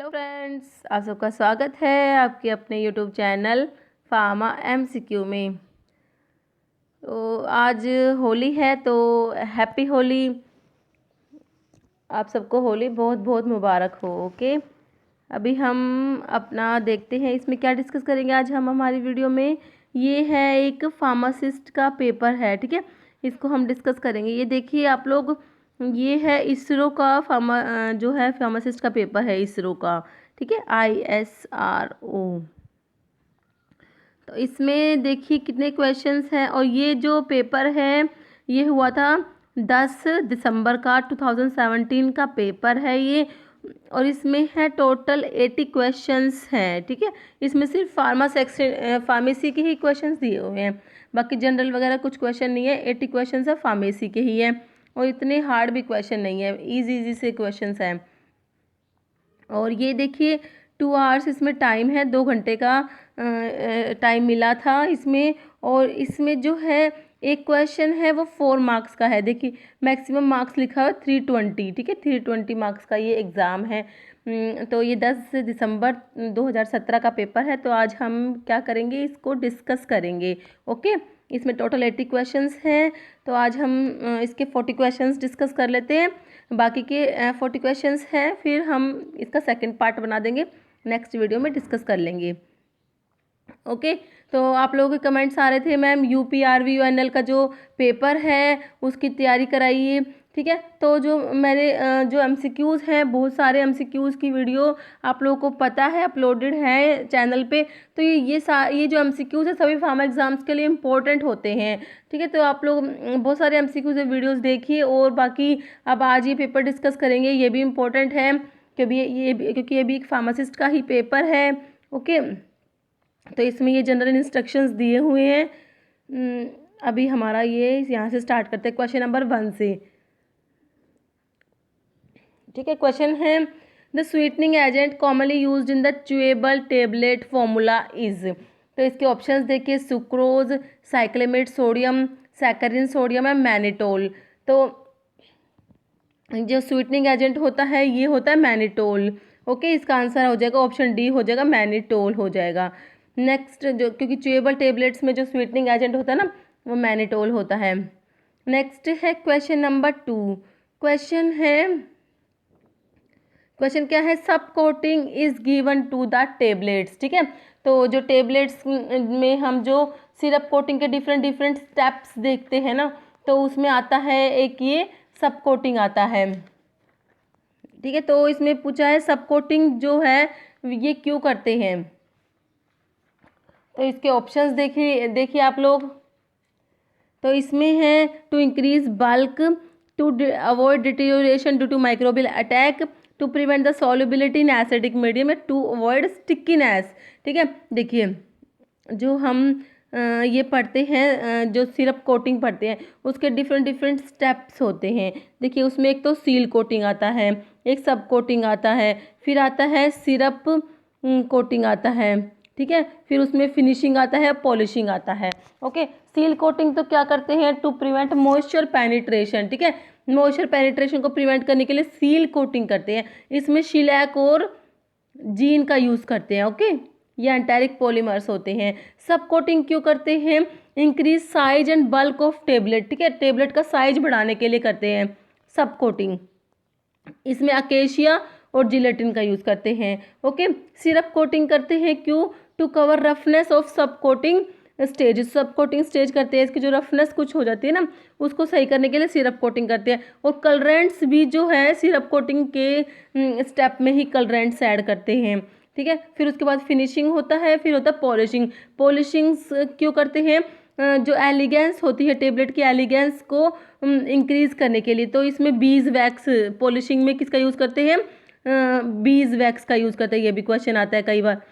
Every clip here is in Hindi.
हेलो फ्रेंड्स, आप सबका स्वागत है आपके अपने यूट्यूब चैनल फार्मा एमसीक्यू में। तो आज होली है, तो हैप्पी होली। आप सबको होली बहुत बहुत मुबारक हो। ओके, अभी हम अपना देखते हैं इसमें क्या डिस्कस करेंगे आज हम हमारी वीडियो में। ये है एक फार्मासिस्ट का पेपर है, ठीक है। इसको हम डिस्कस करेंगे। ये देखिए आप लोग, ये है इसरो का जो है फार्मासिस्ट का पेपर है इसरो का, ठीक है, ISRO। तो इसमें देखिए कितने क्वेश्चंस हैं, और ये जो पेपर है ये हुआ था 10 दिसंबर का 2017 का पेपर है ये। और इसमें है टोटल 80 क्वेश्चंस हैं, ठीक है। इसमें सिर्फ फार्मेसी के ही क्वेश्चंस दिए हुए हैं, बाकी जनरल वगैरह कुछ क्वेश्चन नहीं है। 80 क्वेश्चंस है फार्मेसी के ही है, और इतने हार्ड भी क्वेश्चन नहीं है, इजी इजी से क्वेश्चंस हैं। और ये देखिए 2 आवर्स इसमें टाइम है, 2 घंटे का टाइम मिला था इसमें। और इसमें जो है एक क्वेश्चन है वो 4 मार्क्स का है। देखिए मैक्सिमम मार्क्स लिखा है 320, ठीक है, 320 मार्क्स का ये एग्ज़ाम है। तो ये 10 दिसंबर 2017 का पेपर है। तो आज हम क्या करेंगे, इसको डिस्कस करेंगे। ओके, इसमें टोटल 80 क्वेश्चंस हैं, तो आज हम इसके 40 क्वेश्चंस डिस्कस कर लेते हैं। बाकी के 40 क्वेश्चंस हैं, फिर हम इसका सेकंड पार्ट बना देंगे, नेक्स्ट वीडियो में डिस्कस कर लेंगे। ओके, तो आप लोगों के कमेंट्स आ रहे थे मैम UPRVUNL का जो पेपर है उसकी तैयारी कराइए, ठीक है। तो जो मैंने जो MCQs हैं, बहुत सारे MCQs की वीडियो आप लोगों को पता है अपलोडेड है चैनल पे। तो ये जो MCQs है सभी फार्मा एग्जाम्स के लिए इम्पोर्टेंट होते हैं, ठीक है। तो आप लोग बहुत सारे MCQs वीडियोज़ देखिए। और बाकी अब आज ये पेपर डिस्कस करेंगे, ये भी इम्पोर्टेंट है क्योंकि ये भी एक फार्मासिस्ट का ही पेपर है। ओके, तो इसमें ये जनरल इंस्ट्रक्शंस दिए हुए हैं। अभी हमारा ये यहाँ से स्टार्ट करते हैं क्वेश्चन नंबर 1 से, ठीक है। क्वेश्चन है the sweetening agent commonly used in the chewable tablet formula is. तो इसके ऑप्शंस देखिए, सुक्रोज, साइक्लेमेट सोडियम, सैकरिन सोडियम है, मैनिटोल। तो जो स्वीटनिंग एजेंट होता है ये होता है मैनिटोल। ओके, इसका आंसर हो जाएगा ऑप्शन डी, हो जाएगा मैनिटोल हो जाएगा। नेक्स्ट, जो क्योंकि च्यूएबल टेबलेट्स में जो स्वीटनिंग एजेंट होता है ना वो मैनिटोल होता है। नेक्स्ट है क्वेश्चन नंबर 2। क्वेश्चन क्या है, sub coating is given to the tablets, ठीक है। तो जो टेबलेट्स में हम जो सिरप कोटिंग के डिफरेंट स्टेप्स देखते हैं ना, तो उसमें आता है एक ये सब कोटिंग आता है, ठीक है। तो इसमें पूछा है सब कोटिंग जो है ये क्यों करते हैं। तो इसके ऑप्शंस देखिए आप लोग। तो इसमें है to increase bulk, to avoid deterioration due to microbial attack, to prevent the solubility in acidic medium, to avoid stickiness, ठीक है। देखिए जो हम ये पढ़ते हैं, जो सिरप कोटिंग पढ़ते हैं उसके डिफरेंट स्टेप्स होते हैं। देखिए उसमें एक तो सील कोटिंग आता है, एक सब कोटिंग आता है, फिर आता है सिरप कोटिंग आता है, ठीक है। फिर उसमें फिनिशिंग आता है, पॉलिशिंग आता है। ओके, सील कोटिंग तो क्या करते हैं, टू प्रिवेंट मॉइस्चर पेनिट्रेशन, ठीक है। मॉइस्चर पेनिट्रेशन को प्रिवेंट करने के लिए सील कोटिंग करते हैं। इसमें शीलैक और जीन का यूज़ करते हैं। ओके, ये एंटेरिक पॉलीमर्स होते हैं। सब कोटिंग क्यों करते हैं, increase size and bulk of tablet, ठीक है, टेबलेट का साइज बढ़ाने के लिए करते हैं सब कोटिंग। इसमें अकेशिया और जिलेटिन का यूज़ करते हैं। ओके, सिरप कोटिंग करते हैं क्यों, टू कवर रफनेस ऑफ सब कोटिंग स्टेज, सब कोटिंग स्टेज करते हैं, इसकी जो रफनेस कुछ हो जाती है ना उसको सही करने के लिए सिरप कोटिंग करते हैं। और कलरेंट्स भी जो है सिरप कोटिंग के स्टेप में ही कलरेंट्स ऐड करते हैं, ठीक है। फिर उसके बाद फिनिशिंग होता है, फिर होता है पॉलिशिंग। पॉलिशिंग्स क्यों करते हैं, जो एलिगेंस होती है टेबलेट की एलिगेंस को इंक्रीज करने के लिए। तो इसमें बीज वैक्स, पॉलिशिंग में किसका यूज़ करते हैं, बीज वैक्स का यूज़ करते हैं। ये भी क्वेश्चन आता है कई बार।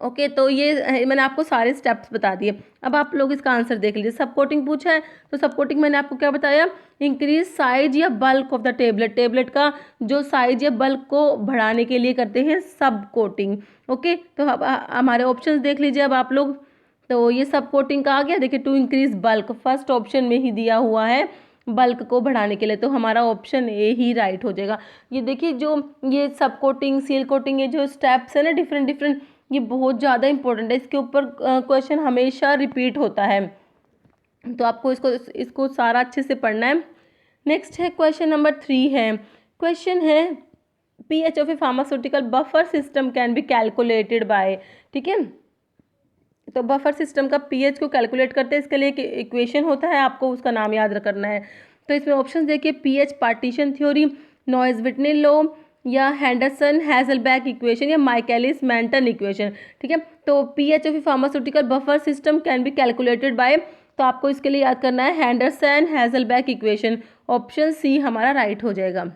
ओके, तो ये मैंने आपको सारे स्टेप्स बता दिए। अब आप लोग इसका आंसर देख लीजिए। सब कोटिंग पूछा है, तो सब कोटिंग मैंने आपको क्या बताया, इंक्रीज साइज या bulk of the tablet, tablet का जो साइज या बल्क को बढ़ाने के लिए करते हैं सब कोटिंग। ओके, तो अब हमारे ऑप्शंस देख लीजिए अब आप लोग। तो ये सब कोटिंग का आ गया, देखिए to increase bulk first option में ही दिया हुआ है, बल्क को बढ़ाने के लिए। तो हमारा ऑप्शन ए ही राइट हो जाएगा। ये देखिए जो ये सब कोटिंग, सील कोटिंग, ये जो स्टेप्स है ना डिफरेंट डिफरेंट, ये बहुत ज़्यादा इंपॉर्टेंट है। इसके ऊपर क्वेश्चन हमेशा रिपीट होता है, तो आपको इसको सारा अच्छे से पढ़ना है। नेक्स्ट है क्वेश्चन नंबर 3 है। क्वेश्चन है pH of a pharmaceutical buffer system can be calculated bye. ठीक है, तो बफर सिस्टम का pH को कैलकुलेट करते हैं, इसके लिए एक इक्वेशन होता है, आपको उसका नाम याद करना है। तो इसमें ऑप्शन देखिए, pH partition theory, Noyes Whitney law, या हैंडरसन हैजलबैक इक्वेशन, या माइकलिस मेंटन इक्वेशन। ठीक है, तो pH of a pharmaceutical buffer system can be calculated by, तो आपको इसके लिए याद करना है Henderson Hasselbalch equation. Option C हमारा राइट हो जाएगा।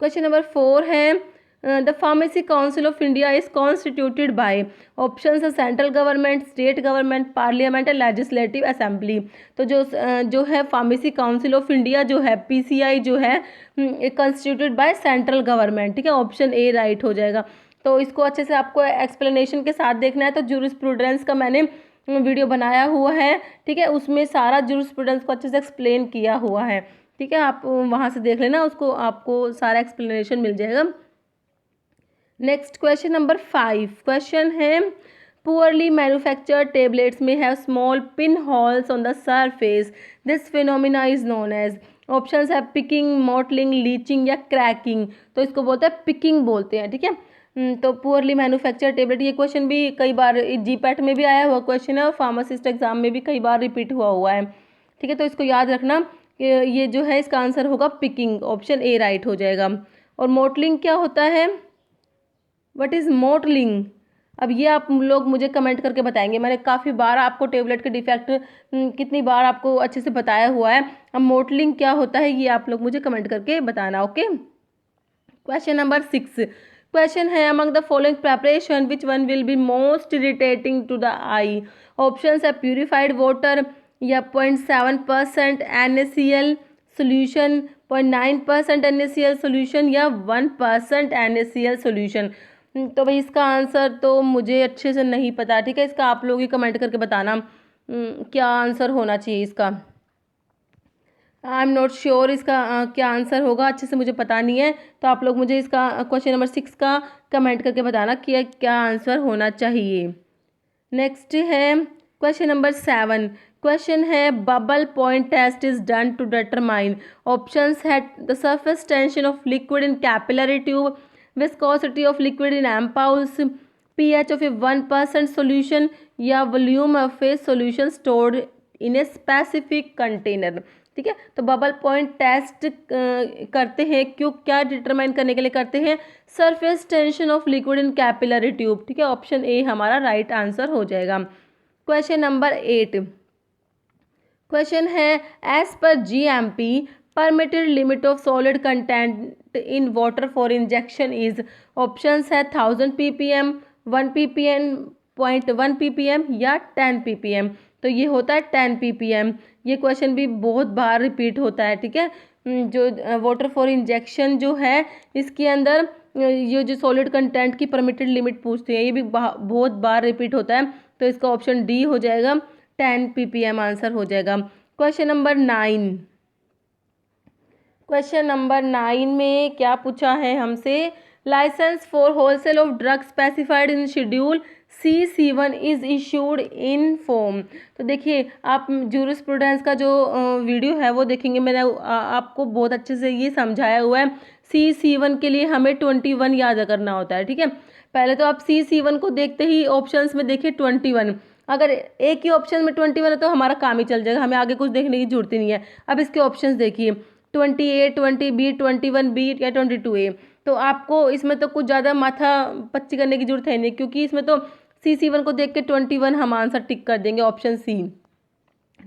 क्वेश्चन नंबर 4 है the pharmacy council of India is constituted by. Option है central government, state government, parliament, legislative assembly. तो जो है फार्मेसी काउंसिल ऑफ इंडिया जो है पीसीआई जो है कॉन्स्टिट्यूटेड बाय सेंट्रल गवर्नमेंट। ठीक है, ऑप्शन ए राइट हो जाएगा। तो इसको अच्छे से आपको एक्सप्लेनेशन के साथ देखना है। तो जूरिस्प्रूडेंस का मैंने वीडियो बनाया हुआ है, ठीक है, उसमें सारा जूरिस्प्रूडेंस को अच्छे से एक्सप्लेन किया हुआ है। ठीक है, आप वहाँ से देख लेना, उसको आपको सारा एक्सप्लेनेशन मिल जाएगा। नेक्स्ट क्वेश्चन नंबर 5 क्वेश्चन है poorly manufactured tablets may have small pin holes on the surface, this phenomena is known as. Options है पिकिंग, मॉटलिंग, लीचिंग, या क्रैकिंग। तो इसको बोलते हैं पिकिंग बोलते हैं। ठीक है, तो पुअरली मैन्युफैक्चर्ड टेबलेट, ये क्वेश्चन भी कई बार जीपैट में भी आया हुआ क्वेश्चन है और फार्मासिस्ट एग्जाम में भी कई बार रिपीट हुआ है। ठीक है, तो इसको याद रखना, ये जो है इसका आंसर होगा पिकिंग। ऑप्शन ए राइट हो जाएगा। और मोटलिंग क्या होता है, व्हाट इज मोटलिंग? अब ये आप लोग मुझे कमेंट करके बताएंगे। मैंने काफ़ी बार आपको टेबलेट के डिफेक्ट कितनी बार आपको अच्छे से बताया हुआ है। अब मोटलिंग क्या होता है ये आप लोग मुझे कमेंट करके बताना। ओके, क्वेश्चन नंबर 6 क्वेश्चन है among the following preparation which one will be most irritating to the eye. Options है प्यूरिफाइड वाटर, या 0.7% NaCl सोल्यूशन, 0.9% NaCl सोल्यूशन, या 1% NaCl सोल्यूशन। तो भाई इसका आंसर तो मुझे अच्छे से नहीं पता। ठीक है, इसका आप लोग ही कमेंट करके बताना क्या आंसर होना चाहिए इसका। आई एम नॉट श्योर इसका क्या आंसर होगा, अच्छे से मुझे पता नहीं है। तो आप लोग मुझे इसका क्वेश्चन नंबर 6 का कमेंट करके बताना कि क्या आंसर होना चाहिए। नेक्स्ट है क्वेश्चन नंबर 7 क्वेश्चन है bubble point test is done to determine. Options है the surface tension of liquid in capillary tube, viscosity of liquid in ampoules, pH of a 1% solution, या volume of a solution stored in a specific container. ठीक है, तो बबल पॉइंट टेस्ट करते हैं क्यों, क्या डिटरमाइन करने के लिए करते हैं, surface tension of liquid in capillary tube. ठीक है, ऑप्शन ए हमारा राइट आंसर हो जाएगा। क्वेश्चन नंबर 8 क्वेश्चन है as per GMP permitted limit of solid content in water for injection is. Options है 1000 ppm, 1 ppm, 0.1 ppm, या 10 ppm। तो ये होता है 10 ppm। ये क्वेश्चन भी बहुत बार रिपीट होता है। ठीक है, जो वाटर फॉर इंजेक्शन जो है इसके अंदर ये जो सॉलिड कंटेंट की परमिटेड लिमिट पूछते हैं, ये भी बहुत बार रिपीट होता है। तो इसका ऑप्शन डी हो जाएगा, 10 ppm आंसर हो जाएगा। क्वेश्चन नंबर 9 क्वेश्चन नंबर 9 में क्या पूछा है हमसे, licence for wholesale of drug specified in schedule C1 is issued in form. तो देखिए आप जूरिस्प्रूडेंस का जो वीडियो है वो देखेंगे, मैंने आपको बहुत अच्छे से ये समझाया हुआ है। C1 के लिए हमें 21 याद करना होता है। ठीक है, पहले तो आप C1 को देखते ही ऑप्शंस में देखिए 21, अगर एक ही ऑप्शन में 21 है तो हमारा काम ही चल जाएगा, हमें आगे कुछ देखने की जरूरत ही नहीं है। अब इसके ऑप्शंस देखिए 28, 20B, 21B या 22A। तो आपको इसमें तो कुछ ज़्यादा माथा पच्ची करने की जरूरत है नहीं, क्योंकि इसमें तो C1 को देख के 21 हम आंसर टिक कर देंगे, ऑप्शन सी।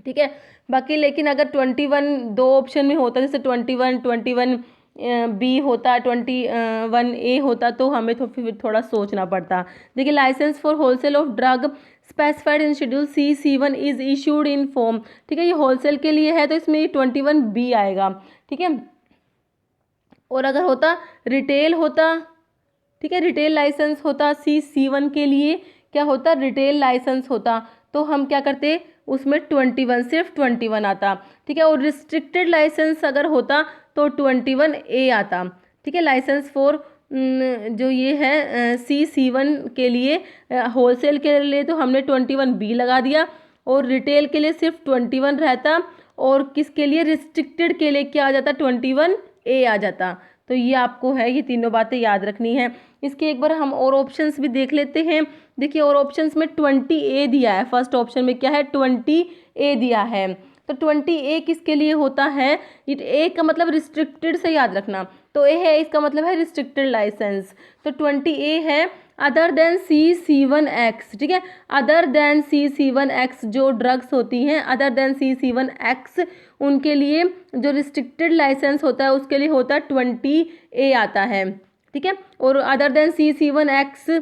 ठीक है, बाकी लेकिन अगर 21 दो ऑप्शन में होता, जैसे 21B होता, 21A होता, तो हमें तो फिर थोड़ा सोचना पड़ता। देखिए licence for wholesale of drug specified in schedule C1 is issued in form. ठीक है, ये होलसेल के लिए है तो इसमें 21B आएगा। ठीक है, और अगर होता रिटेल होता, ठीक है, रिटेल लाइसेंस होता C1 के लिए क्या होता, रिटेल लाइसेंस होता, तो हम क्या करते उसमें 21 सिर्फ 21 आता, ठीक है। और रिस्ट्रिक्टेड लाइसेंस अगर होता तो 21A आता, ठीक है। लाइसेंस फॉर जो ये है C1 के लिए, होलसेल के लिए तो हमने 21B लगा दिया, और रिटेल के लिए सिर्फ 21 रहता, और किसके लिए, रिस्ट्रिक्टेड के लिए क्या आ जाता, 21A आ जाता। तो ये आपको है, ये तीनों बातें याद रखनी है। इसके एक बार हम और ऑप्शंस भी देख लेते हैं। देखिए और ऑप्शंस में 20A दिया है, फर्स्ट ऑप्शन में क्या है, 20A दिया है। तो 20A किसके लिए होता है, ए का मतलब रिस्ट्रिक्टेड से याद रखना, तो ए है इसका मतलब है रिस्ट्रिक्टेड लाइसेंस। तो 20A है अदर देन C1X, ठीक है। अदर देन C1X जो ड्रग्स होती हैं, अदर देन C1X उनके लिए जो रिस्ट्रिक्टेड लाइसेंस होता है उसके लिए होता है 20A आता है, ठीक है। और अदर देन C1X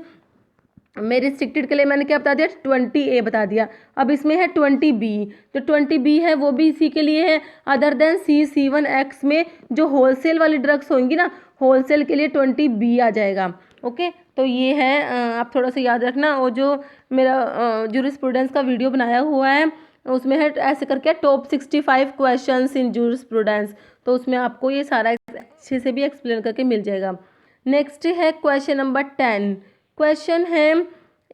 में रिस्ट्रिक्टेड के लिए मैंने क्या बता दिया, 20A बता दिया। अब इसमें है 20B, तो 20B है वो भी इसी के लिए है, अदर देन C1X में जो होलसेल वाली ड्रग्स होंगी ना, होलसेल के लिए 20B आ जाएगा। ओके, तो ये है, आप थोड़ा सा याद रखना। और जो मेरा जूरिस्प्रूडेंस का वीडियो बनाया हुआ है उसमें है ऐसे करके टॉप 65 क्वेश्चंस इन जूरिस्प्रूडेंस, तो उसमें आपको ये सारा अच्छे से भी एक्सप्लेन करके मिल जाएगा। नेक्स्ट है क्वेश्चन नंबर 10। क्वेश्चन है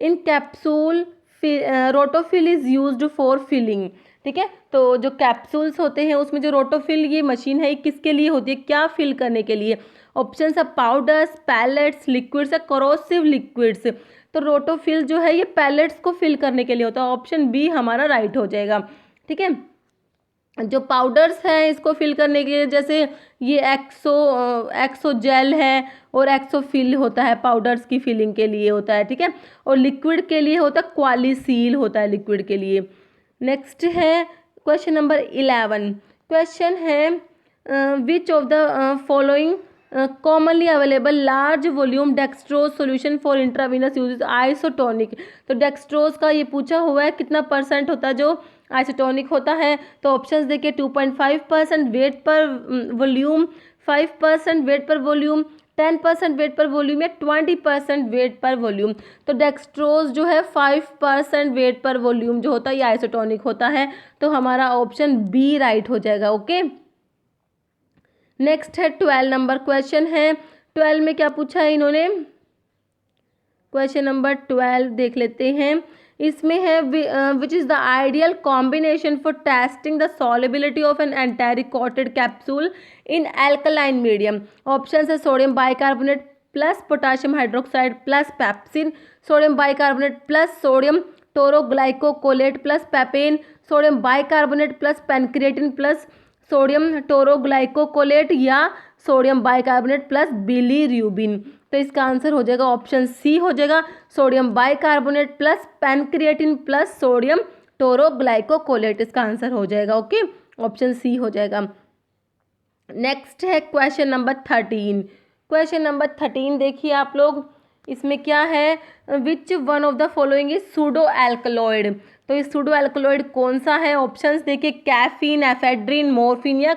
in capsule Rotofil is used for filling, ठीक है। तो जो कैप्सूल्स होते हैं उसमें जो रोटोफिल ये मशीन है, ये किसके लिए होती है, क्या फिल करने के लिए। ऑप्शन है पाउडर्स, पैलेट्स, लिक्विड्स या करोसिव लिक्विड्स। तो रोटोफिल जो है ये पैलेट्स को फिल करने के लिए होता है, ऑप्शन बी हमारा राइट हो जाएगा, ठीक है। जो पाउडर्स हैं इसको फिल करने के लिए, जैसे ये एक्सो जेल है और एक्सोफिल होता है, पाउडर्स की फिलिंग के लिए होता है, ठीक है। और लिक्विड के लिए होता है क्वालिसील होता है लिक्विड के लिए। नेक्स्ट है क्वेश्चन नंबर 11। क्वेश्चन है which of the following commonly available large volume dextrose solution for intravenous use isotonic. तो डेक्सट्रोज का ये पूछा हुआ है कितना परसेंट होता है जो आइसोटोनिक होता है। तो ऑप्शंस देखिए 2.5% वेट पर वॉल्यूम, 5% वेट पर वॉल्यूम, 10% वेट पर वॉल्यूम या 20% वेट पर वॉल्यूम। तो डेक्सट्रोज जो है 5% वेट पर वॉल्यूम जो होता है ये आइसोटोनिक होता है, तो हमारा ऑप्शन बी राइट हो जाएगा। ओके, नेक्स्ट है 12 नंबर क्वेश्चन है। 12 में क्या पूछा है इन्होंने, क्वेश्चन नंबर 12 देख लेते हैं। इसमें है which is the ideal combination for testing the solubility of an enteric coated capsule in alkaline medium. Option है sodium bicarbonate plus potassium hydroxide plus pepsin, sodium bicarbonate plus sodium tauroglycocholate plus papain, sodium bicarbonate plus pancreatin plus sodium tauroglycocholate या सोडियम बाइकार्बोनेट प्लस बिलीरुबिन। तो इसका आंसर हो जाएगा ऑप्शन सी हो जाएगा, sodium bicarbonate plus pancreatin plus sodium tauroglycocholate, इसका आंसर हो जाएगा। ओके, ऑप्शन सी हो जाएगा। नेक्स्ट है क्वेश्चन नंबर 13। क्वेश्चन नंबर 13 देखिए आप लोग, इसमें क्या है, which one of the following is pseudo alkaloid. तो ये सूडो एल्कलॉइड कौन सा है, ऑप्शंस देखिए कैफीन, एफेड्रिन, मॉर्फिन या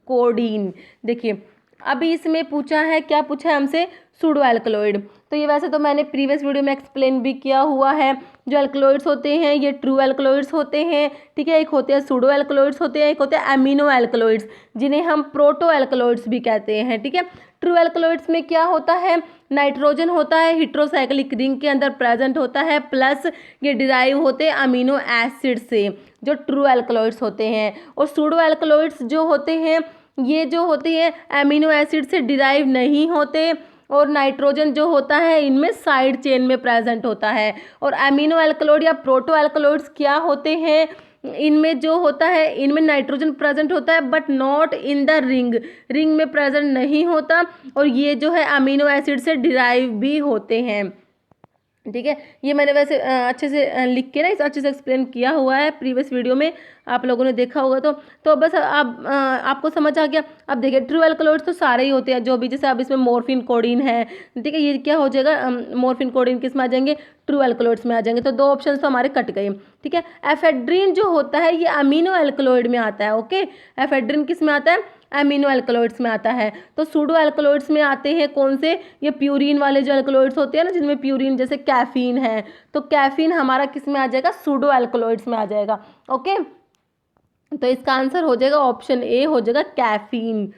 कोडीन। देखिए अभी इसमें पूछा है, क्या पूछा है हमसे, सूडो एल्कलॉइड। तो ये वैसे तो मैंने प्रीवियस वीडियो में एक्सप्लेन भी किया हुआ है। जो एल्कलॉइड्स होते हैं ये ट्रू एल्कलॉइड्स होते हैं, ठीक है। एक होते हैं सूडो एल्कलॉइड्स होते हैं, एक होते हैं एमिनो एल्कलॉइड्स जिन्हें हम प्रोटो एल्कलॉइड्स भी कहते हैं, ठीक है। ट्रू एल्कलॉइड्स में क्या होता है, नाइट्रोजन होता है, हेट्रोसाइक्लिक रिंग के अंदर प्रेजेंट होता है, प्लस ये डिराइव होते हैं अमीनो एसिड से, जो ट्रू एल्कलॉइड्स होते हैं। और सूडो एल्कलॉइड्स जो होते हैं ये जो होते हैं एमिनो एसिड से डिराइव नहीं होते, और नाइट्रोजन जो होता है इनमें साइड चेन में प्रेजेंट होता है। और एमिनो एल्कलॉइड या प्रोटो एल्कलॉइड्स क्या होते हैं, इनमें जो होता है इनमें नाइट्रोजन प्रेजेंट होता है but not in the ring, ring में प्रेजेंट नहीं होता, और ये जो है अमीनो एसिड से डिराइव भी होते हैं, ठीक है। ये मैंने वैसे अच्छे से लिख के ना इस अच्छे से एक्सप्लेन किया हुआ है प्रीवियस वीडियो में, आप लोगों ने देखा होगा। तो बस अब आपको समझ आ गया। अब देखिए ट्रू एल्कलॉइड्स तो सारे ही होते हैं जो भी, जैसे अब इसमें मॉर्फिन कोडीन है, ठीक है। ये क्या हो जाएगा, मॉर्फिन कोडीन किस में आ जाएंगे, ट्रू एल्कलॉइड्स में आ जाएंगे। तो 2 ऑप्शन तो हमारे कट गए, ठीक है। एफेड्रिन जो होता है ये अमीनो एल्कलॉइड में आता है। ओके, एफेड्रिन किस में आता है, एमिनो एल्कलॉइड्स में आता है। तो सूडो एल्कलॉइड्स में आते हैं कौन से, ये प्यूरिन वाले जो एल्कलॉइड्स होते हैं ना, जिनमें प्यूरिन जैसे कैफीन है, तो कैफीन हमारा किस में आ जाएगा, सूडो एल्कलॉइड्स में आ जाएगा। ओके, तो इसका आंसर हो जाएगा ऑप्शन ए हो जाएगा कैफीन।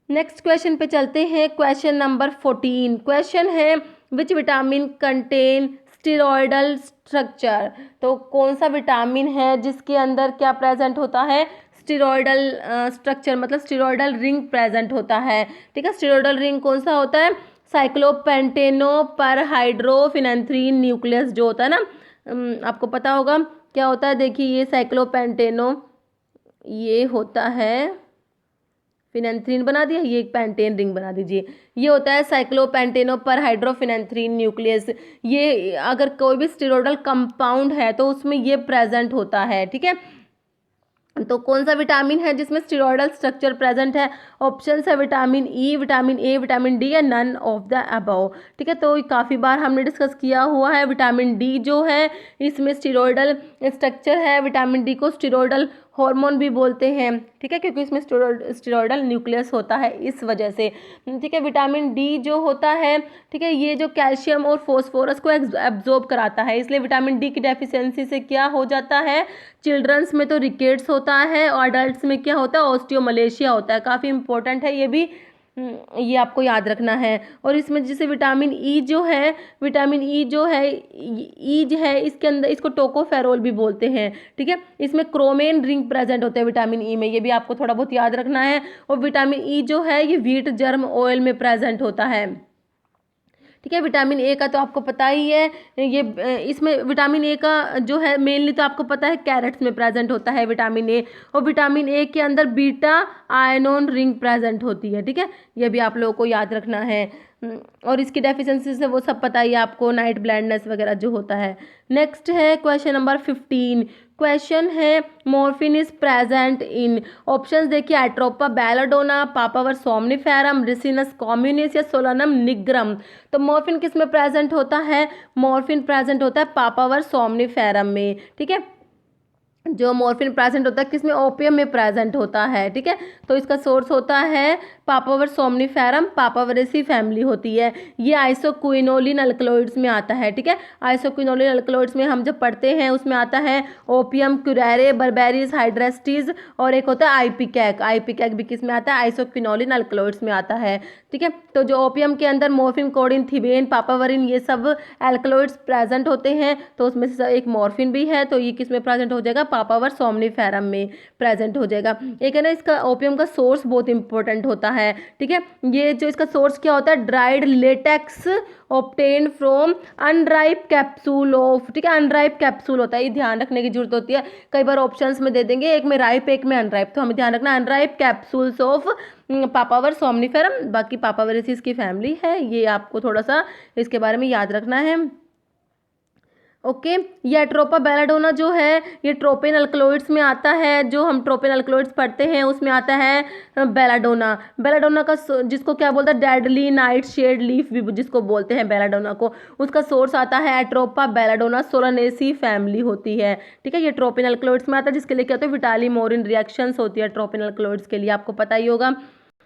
नेक्स्ट क्वेश्चन पे चलते हैं, क्वेश्चन नंबर 14। क्वेश्चन है which vitamin contain steroidal structure. तो कौन सा विटामिन है जिसके अंदर क्या प्रेजेंट होता है, स्टेरॉयडल स्ट्रक्चर, मतलब स्टेरॉयडल रिंग प्रेजेंट होता है। ठीक है, स्टेरॉयडल रिंग कौन सा होता है, साइक्लोपेंटेनो पर हाइड्रोफिनेंथ्रीन न्यूक्लियस जो होता है ना, आपको पता होगा क्या होता है। देखिए ये साइक्लोपेंटेनो, ये होता है, फिनेंथ्रीन बना दिया, ये एक पेंटेन रिंग बना दीजिए, ये होता है साइक्लोपेंटेनो पर हाइड्रोफिनेंथ्रीन न्यूक्लियस। ये अगर कोई भी स्टेरॉयडल कंपाउंड है तो उसमें ये प्रेजेंट होता है। ठीक है, तो कौन सा विटामिन है जिसमें स्टेरॉयडल स्ट्रक्चर प्रेजेंट है, ऑप्शन है vitamin E, vitamin A, vitamin D या नन ऑफ द अबव। ठीक है, तो काफ़ी बार हमने डिस्कस किया हुआ है, विटामिन डी जो है इसमें स्टेरॉयडल स्ट्रक्चर है, विटामिन डी को स्टेरॉयडल हार्मोन भी बोलते हैं। ठीक है, क्योंकि इसमें स्टेरॉयडल न्यूक्लियस होता है इस वजह से। ठीक है, विटामिन डी जो होता है, ठीक है, ये जो कैल्शियम और फोस्फोरस को एब्जॉर्ब कराता है, इसलिए विटामिन डी की डेफिशिएंसी से क्या हो जाता है, चिल्ड्रंस में तो रिकेट्स होता है और अडल्ट्स में क्या होता है, ऑस्टियोमलेशिया होता है। काफ़ी इंपॉर्टेंट है ये भी, ये आपको याद रखना है। और इसमें जैसे विटामिन ई जो है, विटामिन ई जो है, ई जो है इसके अंदर इसको टोकोफेरोल भी बोलते हैं। ठीक है, इसमें क्रोमेन रिंग प्रेजेंट होते हैं विटामिन ई में, ये भी आपको थोड़ा बहुत याद रखना है। और विटामिन ई जो है ये व्हीट जर्म ऑयल में प्रेजेंट होता है। ठीक है, विटामिन ए का तो आपको पता ही है, ये इसमें विटामिन ए का जो है मेनली तो आपको पता है कैरेट्स में प्रेजेंट होता है विटामिन ए, और विटामिन ए के अंदर बीटा आयनोन रिंग प्रेजेंट होती है। ठीक है, ये भी आप लोगों को याद रखना है। और इसकी डेफिशिएंसी से वो सब पता ही है आपको, नाइट ब्लाइंडनेस वगैरह जो होता है। नेक्स्ट है क्वेश्चन नंबर 15। क्वेश्चन है morphine is present in, options देखिए, Atropa belladonna, Papaver somniferum, Ricinus communis या सोलानम निग्रम। तो मॉर्फिन किस में प्रेजेंट होता है, मॉर्फिन प्रेजेंट होता है पापावर सोमनिफेरम में। ठीक है, जो मॉर्फिन प्रेजेंट होता है किसमें, ओपियम में प्रेजेंट होता है। ठीक है, तो इसका सोर्स होता है पापावर सोमनिफेरम, पापावरेसी फैमिली होती है। ये आइसोक्विनोलिन अल्कलॉइड्स में आता है। ठीक है, आइसोक्विनोलिन अल्कलॉइड्स में हम जब पढ़ते हैं उसमें आता है ओपियम, क्यूरेरे, बर्बेरीज, हाइड्रेस्टीज और एक होता है आईपीकैक। आईपीकैक भी किस में आता है, आइसोक्विनोलिन अल्कलॉइड्स में आता है। ठीक है, तो जो ओपियम के अंदर मॉर्फिन, कोडिन, थिबेन, पापावरिन ये सब एल्कलॉइड्स प्रेजेंट होते हैं, तो उसमें से एक मॉर्फिन भी है, तो ये किस में प्रेजेंट हो जाएगा, पापावर सोमनिफेरम में प्रेजेंट हो जाएगा। एक है ना, इसका ओपियम का सोर्स बहुत इंपॉर्टेंट होता है। ठीक है, ये जो इसका सोर्स क्या होता है, dried latex obtained from unripe capsule of. ठीक है, अनराइप कैप्सूल होता है, ये ध्यान रखने की जरूरत होती है। कई बार ऑप्शंस में दे देंगे एक में राइप एक में अनराइप, तो हमें ध्यान रखना अनराइप कैप्सूल्स ऑफ पापावर सोमनिफेरम। बाकी पापावरेसिस की फैमिली है, ये आपको थोड़ा सा इसके बारे में याद रखना है। ओके, ये एट्रोपा बेलाडोना जो है ये ट्रोपेन अल्कलॉइड्स में आता है, जो हम ट्रोपेन अल्कलॉइड्स पढ़ते हैं उसमें आता है बेलाडोना। बेलाडोना का जिसको क्या बोलते हैं, डेडली नाइट शेड लीफ भी जिसको बोलते हैं बेलाडोना को, उसका सोर्स आता है एट्रोपा बेलाडोना, सोलानेसी फैमिली होती है। ठीक है, ये ट्रोपेन अल्कलॉइड्स में आता है, जिसके लिए क्या होता है, विटाली मोरिन रिएक्शंस होती है ट्रोपेन अल्कलॉइड्स के लिए, आपको पता ही होगा।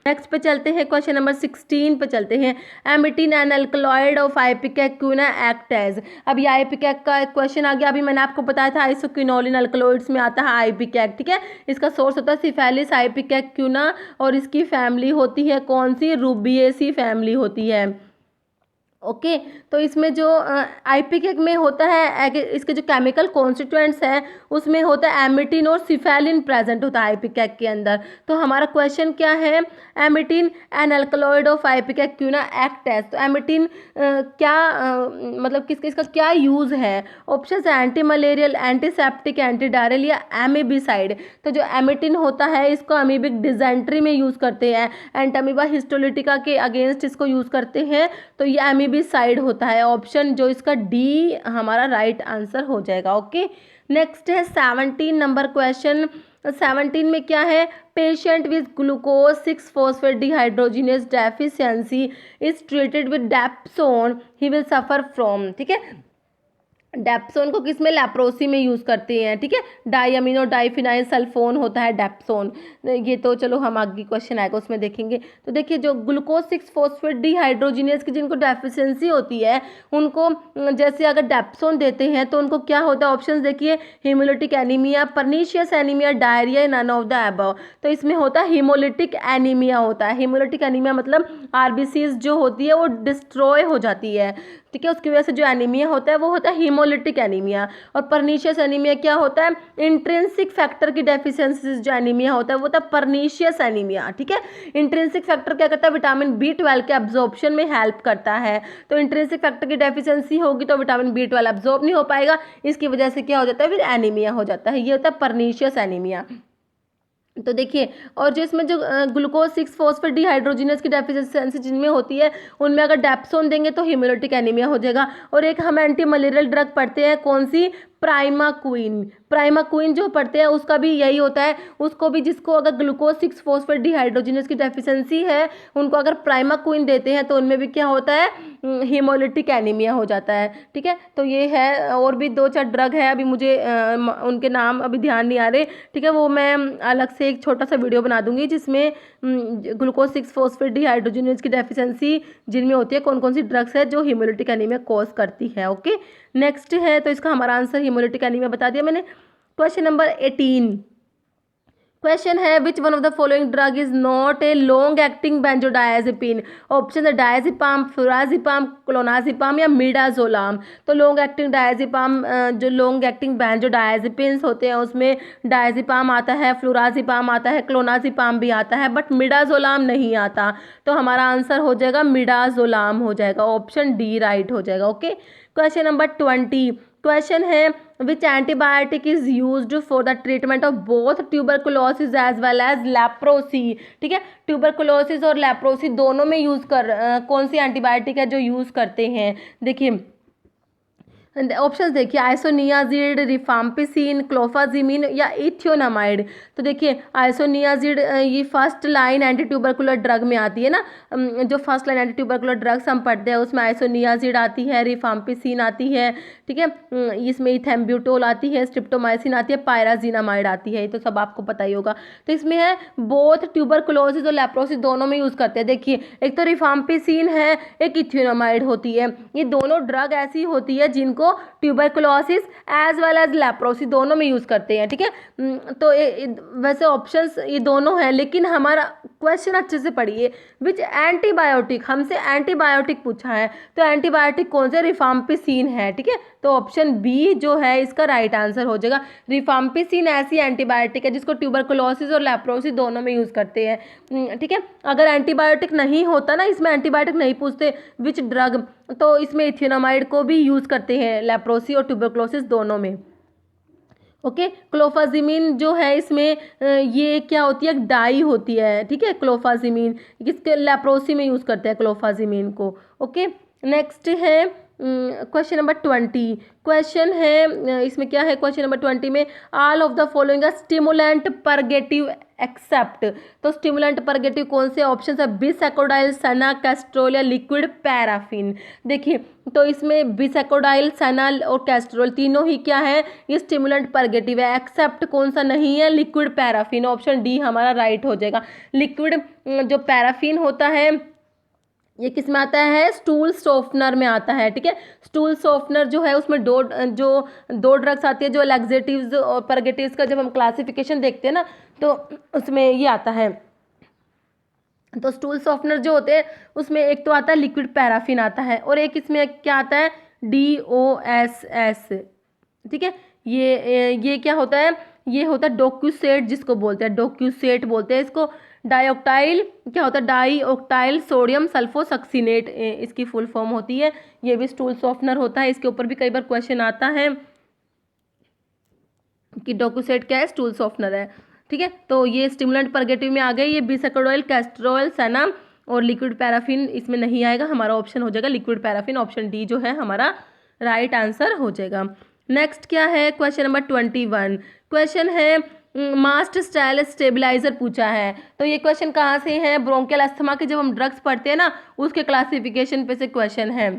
नेक्स्ट पे चलते हैं, क्वेश्चन नंबर 16 पे चलते हैं। Emetine an alkaloid of ipecacuanha act as. अब ये आइपिकैक का एक क्वेश्चन आ गया, अभी मैंने आपको बताया था आइसोक्विनोलिन अल्कलॉइड्स में आता है आइपिकैक। ठीक है, इसका सोर्स होता है सिफेलिस आइपिकैक्यूना और इसकी फैमिली होती है कौन सी, रूबिएसी फैमिली होती है। ओके, तो इसमें जो आईपीकैक में होता है, इसके जो केमिकल कॉन्स्टिट्यूएंट्स है उसमें होता है एमिटिन और सिफेलिन प्रेजेंट होता है आईपीकैक के अंदर। तो हमारा क्वेश्चन क्या है, emetine an alkaloid of ipecacuanha act as. तो एमिटिन क्या मतलब किसका क्या यूज़ है, ऑप्शन है anti malarial, antiseptic, anti diarrhoeal या एमीबिसाइड। तो जो एमिटिन होता है इसको अमीबिक डिजेंट्री में यूज़ करते हैं, एंटामीबा हिस्टोलिटिका के अगेंस्ट इसको यूज़ करते हैं, तो ये भी साइड होता है। ऑप्शन जो इसका डी हमारा राइट आंसर हो जाएगा। ओके, नेक्स्ट है 17 नंबर क्वेश्चन। 17 में क्या है, patient with glucose 6 phosphate dehydrogenase deficiency is treated with dapsone, he will suffer from. ठीक है, डेप्सोन को किस में, लैप्रोसी में यूज़ करते हैं, ठीक है। डाई अमीनो डाइफिनाइल सल्फोन होता है डेप्सोन। ये तो चलो हम आगे क्वेश्चन आएगा उसमें देखेंगे। तो देखिए जो ग्लूकोज 6 फॉस्फेट डिहाइड्रोजिनेज की जिनको डेफिशिएंसी होती है उनको जैसे अगर डेप्सोन देते हैं तो उनको क्या होता है, ऑप्शन देखिए, haemolytic anaemia, pernicious anaemia, diarrhoea, none of the above. तो इसमें होता है हीमोलिटिक एनीमिया होता है। हीमोलिटिक एनीमिया मतलब आरबीसीज जो होती है वो डिस्ट्रॉय हो जाती है, ठीक है। उसकी वजह से जो एनीमिया होता है वो होता है हीमोलिटिक एनीमिया। और परनीशियस एनीमिया क्या होता है, इंट्रिंसिक फैक्टर की डेफिशिएंसी जो एनीमिया होता है वो होता है परनीशियस एनीमिया, ठीक है। इंट्रिंसिक फैक्टर क्या करता है, विटामिन B12 के एब्जॉर्प्शन में हेल्प करता है। तो इंट्रिंसिक फैक्टर की डेफिशिएंसी होगी तो विटामिन B12 एब्जॉर्ब नहीं हो पाएगा, इसकी वजह से क्या हो जाता है, फिर एनीमिया हो जाता है। ये होता है परनीशियस एनीमिया। तो देखिए, और जो इसमें जो ग्लूकोज 6 फॉस्फेट डिहाइड्रोजिनेज की डेफिशिएंसी जिनमें होती है उनमें अगर डेप्सोन देंगे तो हीमोलिटिक एनीमिया हो जाएगा। और एक हम एंटी मलेरियल ड्रग पढ़ते हैं, कौन सी, प्राइमाक्विन। प्राइमाक्विन जो पढ़ते हैं उसका भी यही होता है, उसको भी जिसको अगर ग्लूकोज 6 फॉस्फेट डिहाइड्रोजिनेज की डेफिशिएंसी है उनको अगर प्राइमाक्विन देते हैं तो उनमें भी क्या होता है, हीमोलिटिक एनीमिया हो जाता है, ठीक है। तो ये है, और भी 2-4 ड्रग है, अभी मुझे उनके नाम अभी ध्यान नहीं आ रहे, ठीक है। वो मैं अलग से एक छोटा सा वीडियो बना दूंगी जिसमें ग्लूकोज 6 फॉस्फेट डिहाइड्रोजिनेज की डेफिशिएंसी जिनमें होती है कौन कौन सी ड्रग्स है जो हीमोलिटिक एनीमिया कॉज करती है। ओके, नेक्स्ट है, तो इसका हमारा आंसर हीमोलिटिक एनीमिया बता दिया मैंने। क्वेश्चन नंबर 18 क्वेश्चन है, which one of the following drug is not a long acting benzodiazepine. Option है डायजेपाम, फ्लोराजिपाम, क्लोनाजिपाम या मिडाजोलाम। तो लॉन्ग एक्टिंग डायजेपाम, जो लॉन्ग एक्टिंग बेंजोडायजेपिन्स होते हैं उसमें डायजेपाम आता है, फ्लोराजिपाम आता है, क्लोनाजिपाम भी आता है, बट मिडाजोलाम नहीं आता। तो हमारा आंसर हो जाएगा मिडाजोलाम हो जाएगा, ऑप्शन डी राइट हो जाएगा। ओके, क्वेश्चन नंबर 20 क्वेश्चन है, which antibiotic is used for the treatment of both tuberculosis as well as leprosy. ठीक है, ट्यूबरकुलोसिस और लेप्रोसी दोनों में यूज कौन सी एंटीबायोटिक है जो यूज करते हैं। देखिए ऑप्शंस देखिए, आइसोनियाजिड, रिफाम्पिसिन, क्लोफाजिमिन या इथियोनामाइड। तो देखिए आइसोनियाजिड ये first line anti tubercular drug में आती है ना, जो first line anti tubercular drugs हम पढ़ते हैं उसमें आइसोनियाजिड आती है, रिफाम्पिसिन आती है, ठीक है, इसमें इथेम्ब्यूटोल आती है, स्ट्रिप्टोमाइसिन आती है, पायराजिनामाइड आती है, ये तो सब आपको पता ही होगा। तो इसमें है बोथ ट्यूबरकुलोसिस और लेप्रोसिस दोनों में यूज़ करते हैं। देखिए एक तो रिफाम्पिसिन है, एक इथियोनामाइड होती है, ये दोनों ड्रग ऐसी होती है जिनको tuberculosis as well as leprosy दोनों में यूज करते हैं। ठीक है, तो वैसे ऑप्शंस ये दोनों हैं, लेकिन हमारा क्वेश्चन अच्छे से पढ़िए, विच एंटीबायोटिक, हमसे एंटीबायोटिक पूछा है, तो एंटीबायोटिक कौन से, रिफाम्पिसिन है। ठीक है, तो ऑप्शन बी जो है इसका राइट आंसर हो जाएगा। रिफाम्पिसिन ऐसी एंटीबायोटिक है जिसको ट्यूबरकुलोसिस और लेप्रोसी दोनों में यूज करते हैं। ठीक है, अगर एंटीबायोटिक नहीं होता ना, इसमें एंटीबायोटिक नहीं पूछते विच ड्रग, तो इसमें इथियोनामाइड को भी यूज करते हैं लेप्रोसी और ट्यूबरकुलोसिस दोनों में। ओके, क्लोफाजिमिन जो है इसमें ये क्या होती है, डाई होती है। ठीक है, क्लोफाजिमिन किसके, लेप्रोसी में यूज करते हैं क्लोफाजिमिन को। ओके, नेक्स्ट है क्वेश्चन नंबर 20 क्वेश्चन है, इसमें क्या है क्वेश्चन नंबर 20 में, all of the following stimulant purgative except. तो स्टिमुलेंट परगेटिव कौन से ऑप्शन है, बिसैकोडाइल, सना, कैस्ट्रोल या लिक्विड पैराफिन। देखिए तो इसमें बिसैकोडाइल, सना और कैस्ट्रोल तीनों ही क्या है, ये स्टिमुलेंट परगेटिव है। एक्सेप्ट कौन सा नहीं है, लिक्विड पैराफिन, ऑप्शन डी हमारा राइट हो जाएगा। लिक्विड जो पैराफिन होता है ये किस में आता है, स्टूल सॉफ्टनर में आता है। ठीक है, स्टूल सॉफ्टनर जो है उसमें दो ड्रग्स आती है, जो लैक्सेटिव्स और परगेटिव्स का जब हम क्लासिफिकेशन देखते हैं ना तो उसमें ये आता है। तो स्टूल सॉफ्टनर जो होते हैं उसमें एक तो आता है लिक्विड पैराफिन आता है, और एक इसमें क्या आता है, DOSS। ठीक है, ये क्या होता है, ये होता है डोक्यूसेट, जिसको बोलते हैं डोक्यूसेट बोलते हैं इसको। डाइऑक्टाइल क्या होता है, डाइऑक्टाइल सोडियम सल्फोसक्सीनेट इसकी फुल फॉर्म होती है। ये भी स्टूल सॉफ्टनर होता है, इसके ऊपर भी कई बार क्वेश्चन आता है कि डोक्यूसेट क्या है, स्टूल सॉफ्टनर है। ठीक है, तो ये स्टिमुलेंट परगेटिव में आ गए, ये बिसैकोडाइल, कैस्ट्रोल, सना और लिक्विड पैराफिन इसमें नहीं आएगा, हमारा ऑप्शन हो जाएगा लिक्विड पैराफिन, ऑप्शन डी जो है हमारा राइट आंसर हो जाएगा। नेक्स्ट क्या है, क्वेश्चन नंबर 21 क्वेश्चन है, मास्ट स्टाइल स्टेबलाइजर पूछा है। तो ये क्वेश्चन कहाँ से है, ब्रोंकियल अस्थमा के जब हम ड्रग्स पढ़ते हैं ना उसके क्लासिफिकेशन पे से क्वेश्चन है।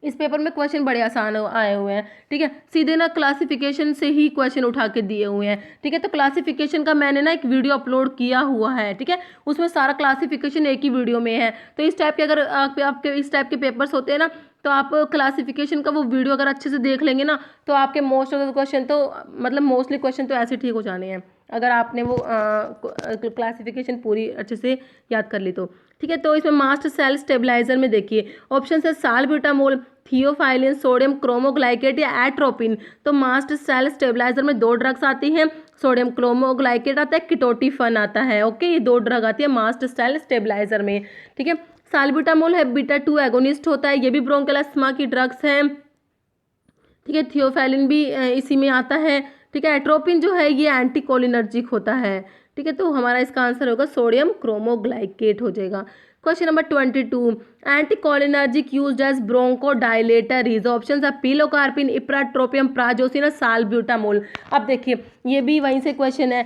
इस पेपर में क्वेश्चन बड़े आसान आए हुए हैं, ठीक है, सीधे ना क्लासिफिकेशन से ही क्वेश्चन उठा के दिए हुए हैं, ठीक है। तो क्लासिफिकेशन का मैंने ना एक वीडियो अपलोड किया हुआ है, ठीक है, उसमें सारा क्लासिफिकेशन एक ही वीडियो में है। तो इस टाइप के अगर आपके इस टाइप के पेपर्स होते हैं ना, तो आप क्लासिफिकेशन का वो वीडियो अगर अच्छे से देख लेंगे ना, तो आपके मोस्ट ऑफ द क्वेश्चन तो मतलब मोस्टली क्वेश्चन तो ऐसे ठीक हो जाने हैं, अगर आपने वो क्लासिफिकेशन पूरी अच्छे से याद कर ली तो, ठीक है। तो इसमें मास्ट सेल स्टेबलाइजर में देखिए ऑप्शन है साल्ब्यूटामोल, थियोफाइलिन, सोडियम क्रोमोग्लाइकेट या एट्रोपिन। तो मास्ट सेल स्टेबलाइजर में दो ड्रग्स आती हैं, सोडियम क्रोमोग्लाइकेट आता है, किटोटिफन आता है, ओके, ये दो ड्रग आती है मास्ट सेल स्टेबलाइजर में, ठीक है। साल्ब्यूटामोल है बीटा 2 एगोनिस्ट होता है, ये भी ब्रोंकियल अस्थमा की ड्रग्स है, ठीक है। थियोफैलिन भी इसी में आता है, ठीक है। एट्रोपिन जो है ये एंटीकोलिनर्जिक होता है, ठीक है। तो हमारा इसका आंसर होगा सोडियम क्रोमोग्लाइकेट हो जाएगा। Question number 22, anticholinergic used as bronchodilator is options है पिलोकार्पिन, इप्राट्रोपियम, प्राजोसिन और साल्ब्यूटामोल। अब देखिए ये भी वहीं से क्वेश्चन है,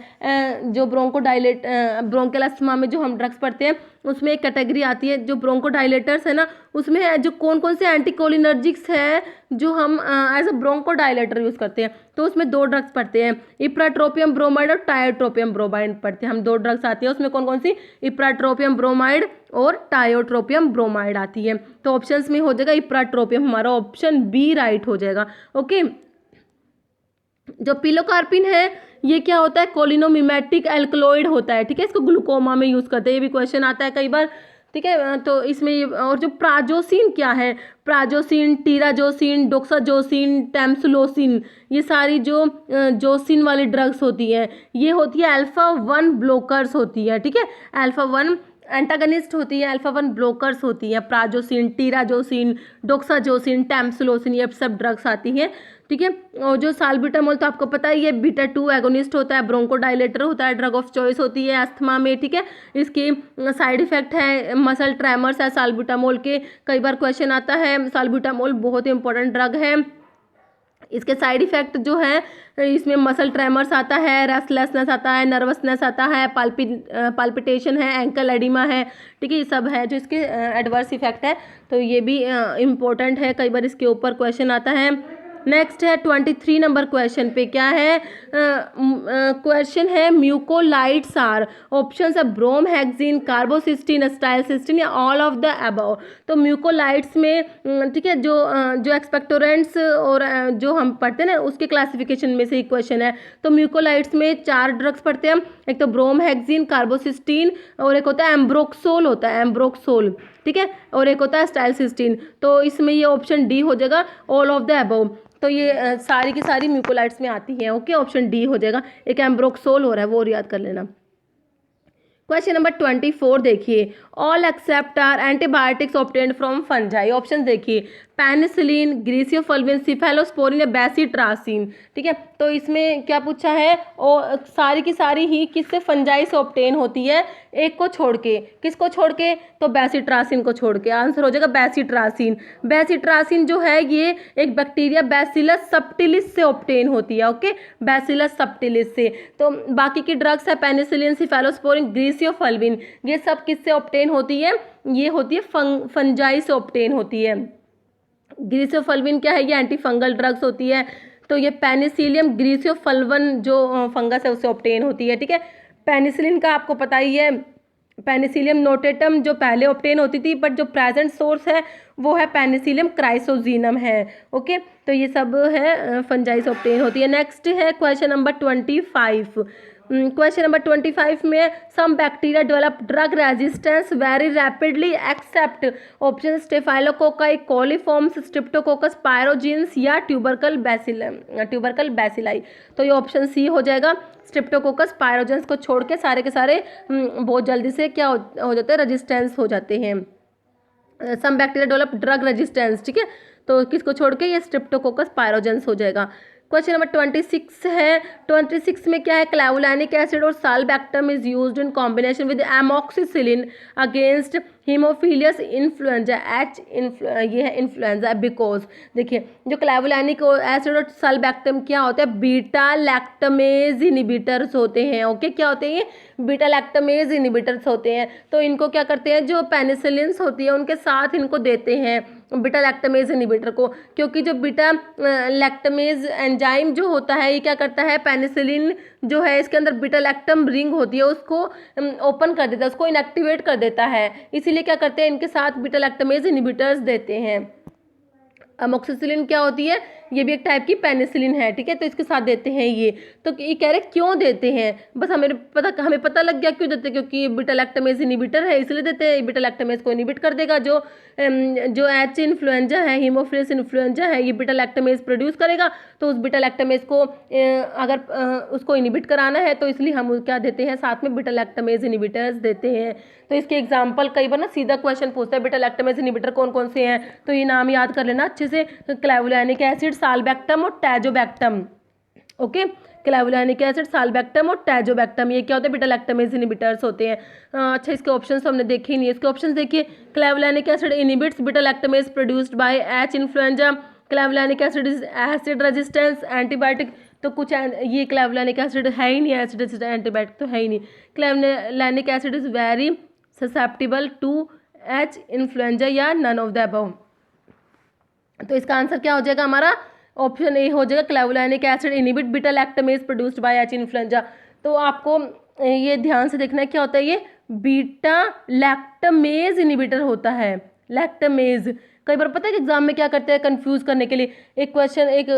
जो ब्रोंकियल अस्थमा में जो हम ड्रग्स पढ़ते हैं उसमें एक कैटेगरी आती है जो ब्रोंकोडायलेटर्स है ना, उसमें जो कौन कौन से एंटीकोलिनर्जिक्स है जो हम एज अ ब्रोंकोडायलेटर यूज़ करते हैं। तो उसमें दो ड्रग्स पढ़ते हैं, इप्राट्रोपियम ब्रोमाइड और टायोट्रोपियम ब्रोमाइड पढ़ते हैं हम, दो ड्रग्स आती है उसमें कौन कौन सी, इप्राट्रोपियम ब्रोमाइड और टायोट्रोपियम ब्रोमाइड आती है। तो ऑप्शंस में हो जाएगा इप्राट्रोपियम, हमारा ऑप्शन बी राइट हो जाएगा, ओके। जो पिलोकार्पिन है ये क्या होता है, कोलिनोमिमेटिक एल्कलॉइड होता है, ठीक है, इसको ग्लूकोमा में यूज़ करते हैं, ये भी क्वेश्चन आता है कई बार, ठीक है। तो इसमें ये और जो प्राजोसिन क्या है, प्राजोसिन, टीराजोसिन, डोक्साजोसिन, टैम्सुलोसिन, ये सारी जो जोसिन वाली ड्रग्स होती हैं ये होती है अल्फा 1 ब्लोकर्स होती है, ठीक है, अल्फा 1 एंटागनिस्ट होती है, अल्फा 1 ब्लोकर्स होती हैं, प्राजोसिन, टीराजोसिन, डोक्साजोसिन, टैम्सुलोसिन, ये सब ड्रग्स आती हैं, ठीक है। और जो साल्ब्यूटामोल तो आपको पता ही है बीटा 2 एगोनिस्ट होता है, ब्रोंकोडायलेटर होता है, ड्रग ऑफ चॉइस होती है अस्थमा में, ठीक है। इसकी साइड इफेक्ट है मसल ट्रेमर्स है साल्ब्यूटामोल के, कई बार क्वेश्चन आता है, साल्ब्यूटामोल बहुत ही इंपॉर्टेंट ड्रग है। इसके साइड इफेक्ट जो है इसमें मसल ट्रेमर्स आता है, रेस्टलेसनेस आता है, नर्वसनेस आता है, पाल्पिटेशन है, एंकल एडिमा है, ठीक है, ये सब है जो इसके एडवर्स इफेक्ट है। तो ये भी इम्पोर्टेंट है, कई बार इसके ऊपर क्वेश्चन आता है। नेक्स्ट है 23 नंबर क्वेश्चन पे क्या है, क्वेश्चन है म्यूकोलाइट्स आर, ऑप्शन है ब्रोम हेक्सिन, कार्बोसिस्टीन, स्टाइलसिस्टीन या ऑल ऑफ द अबव। तो म्यूकोलाइट्स में ठीक है जो एक्सपेक्टोरेंट्स और जो हम पढ़ते हैं ना उसके क्लासिफिकेशन में से एक क्वेश्चन है। तो म्यूकोलाइट्स में 4 ड्रग्स पढ़ते हैं हम, एक तो ब्रोम हेक्सिन, कार्बोसिस्टीन और एक होता है एम्ब्रोक्सोल होता है, एम्ब्रोक्सोल, ठीक है, और एक होता है स्टाइलसिस्टीन। तो इसमें ये ऑप्शन डी हो जाएगा ऑल ऑफ द अबव। तो ये सारी की सारी म्यूकोलाइट्स में आती हैं, ओके, ऑप्शन डी हो जाएगा। एक एम्ब्रोक्सोल हो रहा है वो याद कर लेना। क्वेश्चन नंबर 24 देखिए, all except are antibiotics obtained from fungi. Option देखिए पेनिसिलिन, ग्रीसियोफल्विन, सिफेलोस्पोरिन या बेसिट्रासिन, ठीक है। तो इसमें क्या पूछा है, और सारी की सारी ही किससे, फंजाई से ऑब्टेन होती है, एक को छोड़ के, किसको छोड़ के, तो बेसिट्रासिन को छोड़ के, आंसर हो जाएगा बेसिट्रासिन। बेसिट्रासिन जो है ये एक बैक्टीरिया बैसिलस सबटिलिस से ऑब्टेन होती है, ओके, बैसिलस सबटिलिस से। तो बाकी की ड्रग्स है पेनिसिलिन, सिफेलोस्पोरिन, ग्रीसियोफल्विन, ये सब किससे ऑब्टेन होती है, ये होती है फंजाई से ऑब्टेन होती है। ग्रीसियोफल्विन क्या है, ये एंटी फंगल ड्रग्स होती है। तो ये पेनिसिलियम ग्रीसियोफल्वन जो फंगस है उससे ऑब्टेन होती है, ठीक है। पेनिसिलिन का आपको पता ही है, पेनिसिलियम नोटेटम जो पहले ऑब्टेन होती थी, बट जो प्रेजेंट सोर्स है वो है पेनिसिलियम क्राइसोजीनम है, ओके। तो ये सब है फंजाई से ऑब्टेन होती है। नेक्स्ट है क्वेश्चन नंबर 25। क्वेश्चन नंबर 25 में some bacteria develop drug resistance very rapidly except, option staphylococci, coliforms, streptococcus pyogenes या ट्यूबरकल बैसिलाई। तो ये ऑप्शन सी हो जाएगा, स्ट्रिप्टोकोकस पायरोजेंस को छोड़ के सारे के सारे बहुत जल्दी से क्या हो जाते हैं, रेजिस्टेंस हो जाते हैं। Some bacteria develop drug resistance, ठीक है, तो किसको छोड़ के, ये स्ट्रिप्टोकोकस पायरोजेंस हो जाएगा। क्वेश्चन नंबर 26 है, 26 में क्या है, क्लावुलानिक एसिड और sulbactam is used in combination with amoxicillin against haemophilus influenza ये है इन्फ्लुएंजा बिकॉज, देखिए जो क्लेवुलैनिक एसिड और सल्बैक्टम क्या होते हैं, बीटा लैक्टमेज इनिबिटर्स होते हैं। ओके, क्या होते हैं, बीटा लैक्टमेज इनिबिटर्स होते हैं। तो इनको क्या करते हैं, जो पेनिसिलिन्स होती है उनके साथ इनको देते हैं बीटा लैक्टमेज इनिबिटर को, क्योंकि जो बीटा लैक्टमेज एंजाइम जो होता है ये क्या करता है, पेनिसिलिन जो है इसके अंदर बीटा लैक्टम रिंग होती है उसको ओपन कर देता है, उसको इनएक्टिवेट कर देता है। इसीलिए क्या करते हैं, इनके साथ बीटा लैक्टमेज इनिबिटर्स देते हैं। अमोक्सिसिलिन क्या होती है, ये भी एक टाइप की पेनिसिलिन है, ठीक है, तो इसके साथ देते हैं ये। तो ये कह रहे क्यों देते हैं, बस हमें पता लग गया क्यों देते हैं, क्योंकि बीटा लैक्टमेज इनिबिटर है इसलिए देते हैं। बीटा लैक्टमेज को इनिबिट कर देगा, जो एच इन्फ्लुएंजा है, हीमोफिलिस इन्फ्लुएंजा है, ये बीटा लैक्टमेज प्रोड्यूस करेगा। तो उस बीटा लैक्टमेज को अगर उसको इनिबिट कराना है तो इसलिए हम क्या देते हैं, साथ में बीटा लैक्टमेज इनिबिटर्स देते हैं। तो इसके एग्जाम्पल कई बार ना सीधा क्वेश्चन पूछता है बीटा लैक्टमेज इनिबिटर कौन कौन से हैं, तो ये नाम याद कर लेना अच्छे से, क्लेवुलैनिक एसिड, साल्बैक्टम और टैजोबैक्टम। ओके, क्लेवुलैनिक एसिड, साल्बैक्टम और टैजोबैक्टम, ये क्या होते हैं, बीटा लैक्टमेज इनिबिटर्स होते हैं। अच्छा, इसके ऑप्शंस तो हमने देखे ही नहीं, इसके ऑप्शंस देखिए, clavulanic acid inhibits beta lactamase produced by H influenza, clavulanic acid is acid resistance antibiotic, तो कुछ ये क्लेवुलैनिक एसिड है ही नहीं, एसिड रेजिस्टेंस एंटीबायोटिक तो है ही नहीं। Clavulanic acid is very susceptible to H influenza या नन ऑफ द अबव। तो इसका आंसर क्या हो जाएगा हमारा, ऑप्शन ए हो जाएगा, clavulanic acid inhibit beta lactamase produced by H influenza. तो आपको ये ध्यान से देखना है क्या होता है, ये बीटा लैक्टमेज इनिबिटर होता है, लैक्टमेज। कई बार पता है कि एग्जाम में क्या करते हैं, कंफ्यूज करने के लिए एक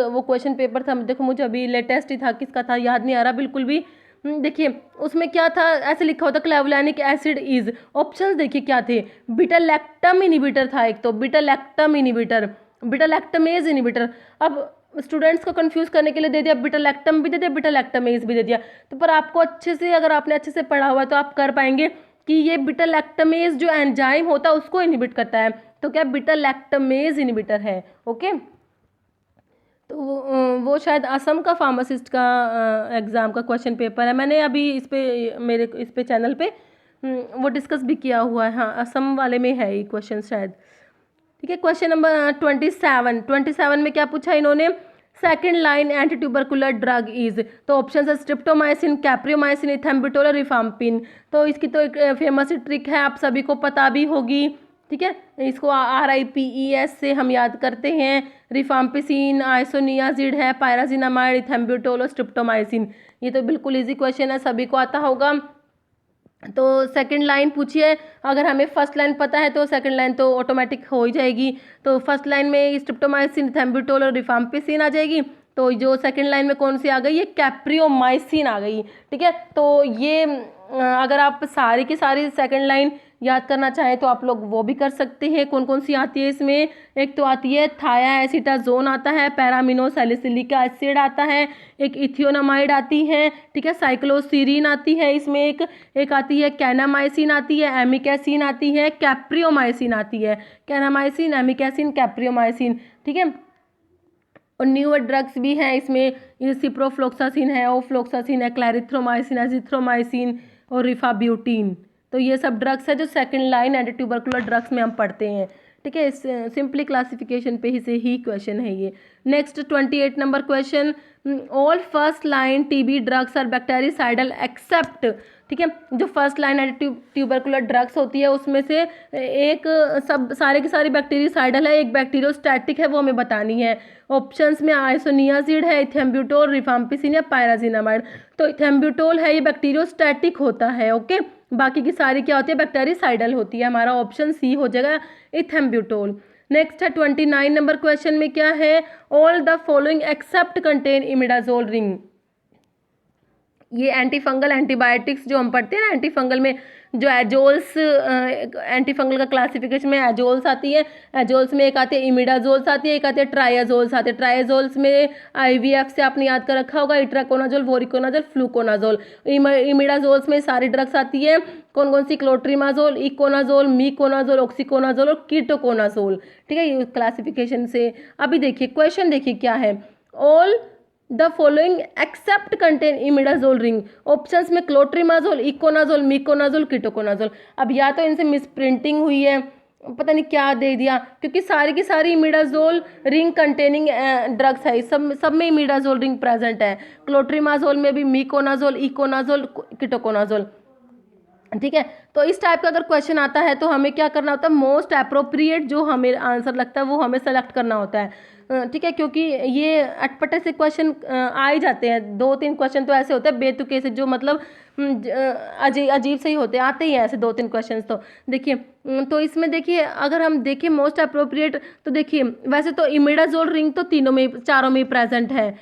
वो क्वेश्चन पेपर था, देखो मुझे अभी लेटेस्ट ही था, किसका था याद नहीं आ रहा बिल्कुल भी। देखिए उसमें क्या था, ऐसे लिखा होता क्लेवुलैनिक एसिड इज, ऑप्शंस देखिए क्या थे, बीटा लैक्टम इनिबिटर था एक, तो beta lactam inhibitor, beta lactamase inhibitor. अब स्टूडेंट्स को कंफ्यूज करने के लिए दे दिया, बीटा लैक्टम भी दे दिया, बीटा लैक्टमेज भी दे दिया। तो पर आपको अच्छे से, अगर आपने अच्छे से पढ़ा हुआ है तो आप कर पाएंगे कि ये बीटा लैक्टमेज जो एंजाइम होता है उसको इनिबिट करता है, तो क्या बीटा लैक्टमेज इनिबिटर है। ओके, तो वो शायद असम का फार्मासिस्ट का एग्ज़ाम का क्वेश्चन पेपर है, मैंने अभी इस पे चैनल पे वो डिस्कस भी किया हुआ है। हाँ, असम वाले में है ये क्वेश्चन शायद, ठीक है। क्वेश्चन नंबर 27 में क्या पूछा इन्होंने, second line anti tubercular drug is, तो ऑप्शन है स्ट्रिप्टोमाइसिन, कैप्रियोमाइसिन, इथेम्बुटोल और रिफाम्पिन। तो इसकी तो एक फेमस ट्रिक है, आप सभी को पता भी होगी, ठीक है, इसको RIPES से हम याद करते हैं। रिफाम्पिसिन, आइसोनियाजिड है, पायराजिनामाइड, इथेम्बुटोल और स्ट्रिप्टोमाइसिन। ये तो बिल्कुल इजी क्वेश्चन है, सभी को आता होगा। तो सेकंड लाइन पूछिए, अगर हमें फर्स्ट लाइन पता है तो सेकंड लाइन तो ऑटोमेटिक हो ही जाएगी। तो फर्स्ट लाइन में स्ट्रिप्टोमाइसिन, इथेम्बुटोल और रिफाम्पिसिन आ जाएगी। तो जो सेकंड लाइन में कौन सी आ गई, ये कैप्रियोमाइसिन आ गई, ठीक है। तो ये अगर आप सारी की सारी सेकंड लाइन याद करना चाहें तो आप लोग वो भी कर सकते हैं। कौन कौन सी आती है इसमें, एक तो आती है थायाएसिटाजोन आता है, पैरामिनोसैलिसिलिक एसिड आता है, एक इथियोनामाइड आती है, ठीक है, साइक्लोसीरीन आती है इसमें, एक आती है कैनामाइसिन आती है, एमिकैसिन आती है, कैप्रियोमाइसिन आती है, कैनामाइसिन, एमिकैसिन, कैप्रियोमाइसिन, ठीक है। और न्यूअर ड्रग्स भी हैं इसमें, ये सिप्रोफ्लोक्सासिन है, ओफ्लोक्सासिन है, क्लैरिथ्रोमाइसिन, एजिथ्रोमाइसिन और रिफाब्यूटिन। तो ये सब ड्रग्स है जो second line anti tubercular drugs में हम पढ़ते हैं, ठीक है। सिंपली क्लासिफिकेशन पे ही से ही क्वेश्चन है ये। Next 28 number question, all first line TB drugs are bactericidal except, ठीक है। जो first line anti tubercular drugs होती है उसमें से एक सब सारे की सारी बैक्टीरियोसाइडल है, एक बैक्टीरियोस्टैटिक है, वो हमें बतानी है। ऑप्शंस में आइसोनियाजिड है, इथेम्बुटोल, रिफाम्पिसिन या पायराजिनामाइड। तो इथेम्बुटोल है, ये बैक्टीरियोस्टैटिक होता है, ओके। बाकी की सारी क्या होती है, बैक्टीरियोसाइडल होती है। हमारा ऑप्शन सी हो जाएगा, इथेम्बुटोल। नेक्स्ट है 29 नंबर क्वेश्चन में क्या है, all the following except contain imidazole ring. ये एंटी फंगल एंटीबायोटिक्स जो हम पढ़ते हैं ना, एंटी फंगल में जो एजोल्स, एंटी फंगल का क्लासिफिकेशन में एजोल्स आती है, एजोल्स में एक आती है इमिडाजोल्स आती है, एक आती है ट्राइयाजोल्स आती है। ट्राइयाजोल्स में IVF से आपने याद कर रखा होगा, इट्राकोनाजोल, वोरिकोनाजोल, फ्लूकोनाजोल। इमिडाजोल्स में सारी ड्रग्स आती है, कौन कौन सी, क्लोट्रीमाजोल, इकोनाजोल, मीकोनाजोल, ऑक्सीकोनाजोल और कीटोकोनाजोल, ठीक है। ये क्लासिफिकेशन से अभी देखिए क्वेश्चन देखिए क्या है, all the following except contain imidazole ring. Options में क्लोट्रिमाजोल, इकोनाजोल, मिकोनाजोल, कीटोकोनाजोल। अब या तो इनसे मिस प्रिंटिंग हुई है, पता नहीं क्या दे दिया, क्योंकि सारी की सारी इमिडाजोल रिंग कंटेनिंग ड्रग्स है, सब में इमिडाजोल रिंग प्रेजेंट है। क्लोट्रिमाजोल में भी, मिकोनाजोल, इकोनाजोल, कीटोकोनाजोल। ठीक है, तो इस टाइप का अगर क्वेश्चन आता है तो हमें क्या करना होता है, मोस्ट अप्रोप्रिएट जो हमें आंसर लगता है वो हमें सेलेक्ट करना होता है। ठीक है, क्योंकि ये अटपटे से क्वेश्चन आ ही जाते हैं, 2-3 क्वेश्चन तो ऐसे होते हैं बेतुके से, जो मतलब अजीब अजीब से ही होते हैं, आते ही हैं ऐसे 2-3 क्वेश्चन। तो देखिए, तो इसमें देखिए अगर हम देखें मोस्ट अप्रोप्रिएट, तो देखिए वैसे तो इमिडाजोल रिंग तो तीनों में, चारों में प्रेजेंट है,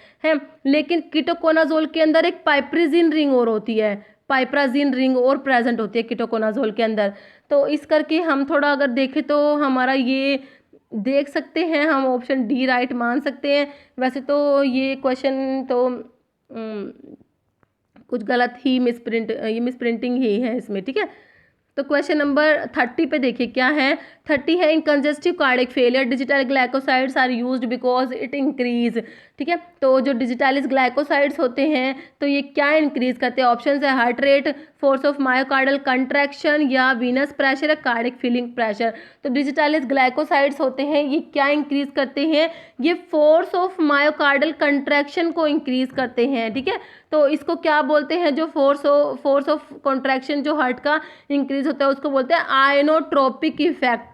लेकिन कीटोकोनाजोल के अंदर एक पाइप्रिजिन रिंग और होती है, पाइप्राजिन रिंग और प्रेजेंट होती है कीटोकोनाजोल के अंदर। तो इस करके हम थोड़ा अगर देखें तो हमारा ये देख सकते हैं, हम ऑप्शन डी राइट मान सकते हैं। वैसे तो ये क्वेश्चन तो कुछ गलत ही ये मिसप्रिंटिंग ही है इसमें। ठीक है, तो क्वेश्चन नंबर 30 पे देखिए क्या है। 30 है, in congestive cardiac failure digital glycosides are used because it increase. ठीक है, तो जो डिजिटलिस ग्लाइकोसाइड्स होते हैं तो ये क्या इंक्रीज करते हैं? ऑप्शन है heart rate, force of myocardial contraction, या वीनस प्रेशर, या कार्डियक फीलिंग प्रेशर। तो डिजिटलिस ग्लाइकोसाइड्स होते हैं, ये क्या इंक्रीज करते हैं? ये फोर्स ऑफ मायोकार्डल कंट्रैक्शन को इंक्रीज करते हैं। ठीक है, तो इसको क्या बोलते हैं? जो फोर्स ऑफ कॉन्ट्रैक्शन जो हार्ट का इंक्रीज होता है उसको बोलते हैं आयनोट्रोपिक इफेक्ट।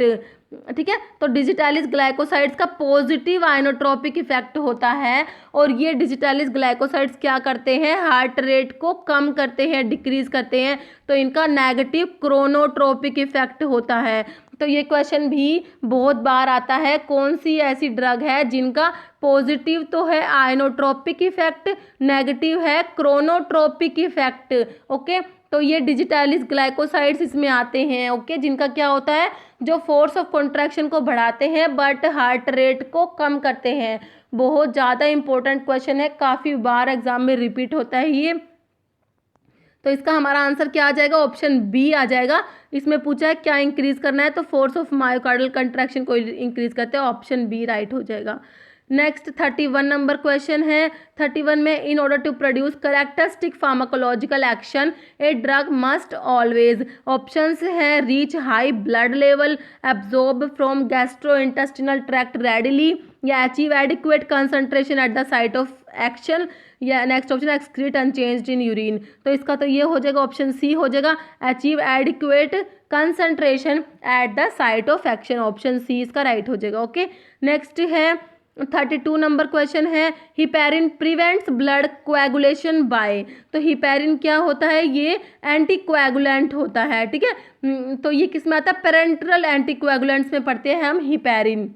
ठीक है, तो डिजिटलिस ग्लाइकोसाइड्स का पॉजिटिव आयनोट्रोपिक इफेक्ट होता है, और ये डिजिटलिस ग्लाइकोसाइड्स क्या करते हैं? हार्ट रेट को कम करते हैं, डिक्रीज करते हैं, तो इनका नेगेटिव क्रोनोट्रोपिक इफेक्ट होता है। तो ये क्वेश्चन भी बहुत बार आता है, कौन सी ऐसी ड्रग है जिनका पॉजिटिव तो है आयनोट्रोपिक इफेक्ट, नेगेटिव है क्रोनोट्रोपिक इफेक्ट। ओके, तो ये डिजिटलिस ग्लाइकोसाइड्स इसमें आते हैं। ओके, जिनका क्या होता है? जो फोर्स ऑफ कॉन्ट्रैक्शन को बढ़ाते हैं बट हार्ट रेट को कम करते हैं। बहुत ज़्यादा इंपॉर्टेंट क्वेश्चन है, काफ़ी बार एग्जाम में रिपीट होता है ये। तो इसका हमारा आंसर क्या आ जाएगा? ऑप्शन बी आ जाएगा। इसमें पूछा है क्या इंक्रीज करना है, तो फोर्स ऑफ मायोकार्डियल कंट्रैक्शन को इंक्रीज करते हैं, ऑप्शन बी राइट हो जाएगा। नेक्स्ट 31 नंबर क्वेश्चन है। 31 में, in order to produce characteristic pharmacological action a drug must always. Options है reach high blood level, absorb from gastrointestinal tract readily, या achieve adequate concentration at the site of action, या next option excrete unchanged in urine. तो इसका तो ये हो जाएगा, ऑप्शन सी हो जाएगा, achieve adequate concentration at the site of action, option C इसका राइट हो जाएगा। ओके, नेक्स्ट है 32 नंबर क्वेश्चन है, heparin prevents blood coagulation by. तो हिपैरिन क्या होता है? ये एंटी कोएगुलेंट होता है। ठीक है, तो ये किस में आता है? पेरेंट्रल एंटी कोएगुलेंट्स में पढ़ते हैं हम हिपैरिन।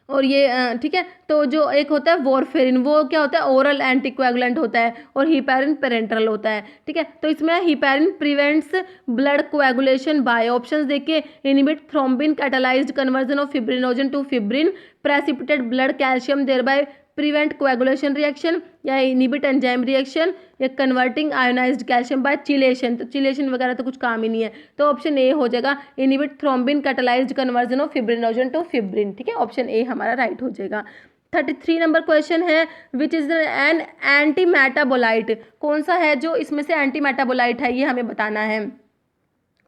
और ये ठीक है, तो जो एक होता है वॉरफेरिन, वो क्या होता है? ओरल एंटीकोएगुलेंट होता है, और हिपैरिन पेरेंट्रल होता है। ठीक है, तो इसमें heparin prevents blood coagulation by. Options देखिए, inhibit thrombin catalysed conversion of fibrinogen to fibrin, precipitate blood calcium thereby prevent coagulation reaction, या इनिबिट एंजाइम रिएक्शन, या converting ionised calcium by chelation. तो चिलेशन वगैरह तो कुछ काम ही नहीं है, तो ऑप्शन ए हो जाएगा, inhibit thrombin catalysed conversion of fibrinogen to fibrin. ठीक है, ऑप्शन ए हमारा राइट हो जाएगा। 33 नंबर क्वेश्चन है, which is an anti metabolite. कौन सा है जो इसमें से एंटी मेटाबोलाइट है, ये हमें बताना है।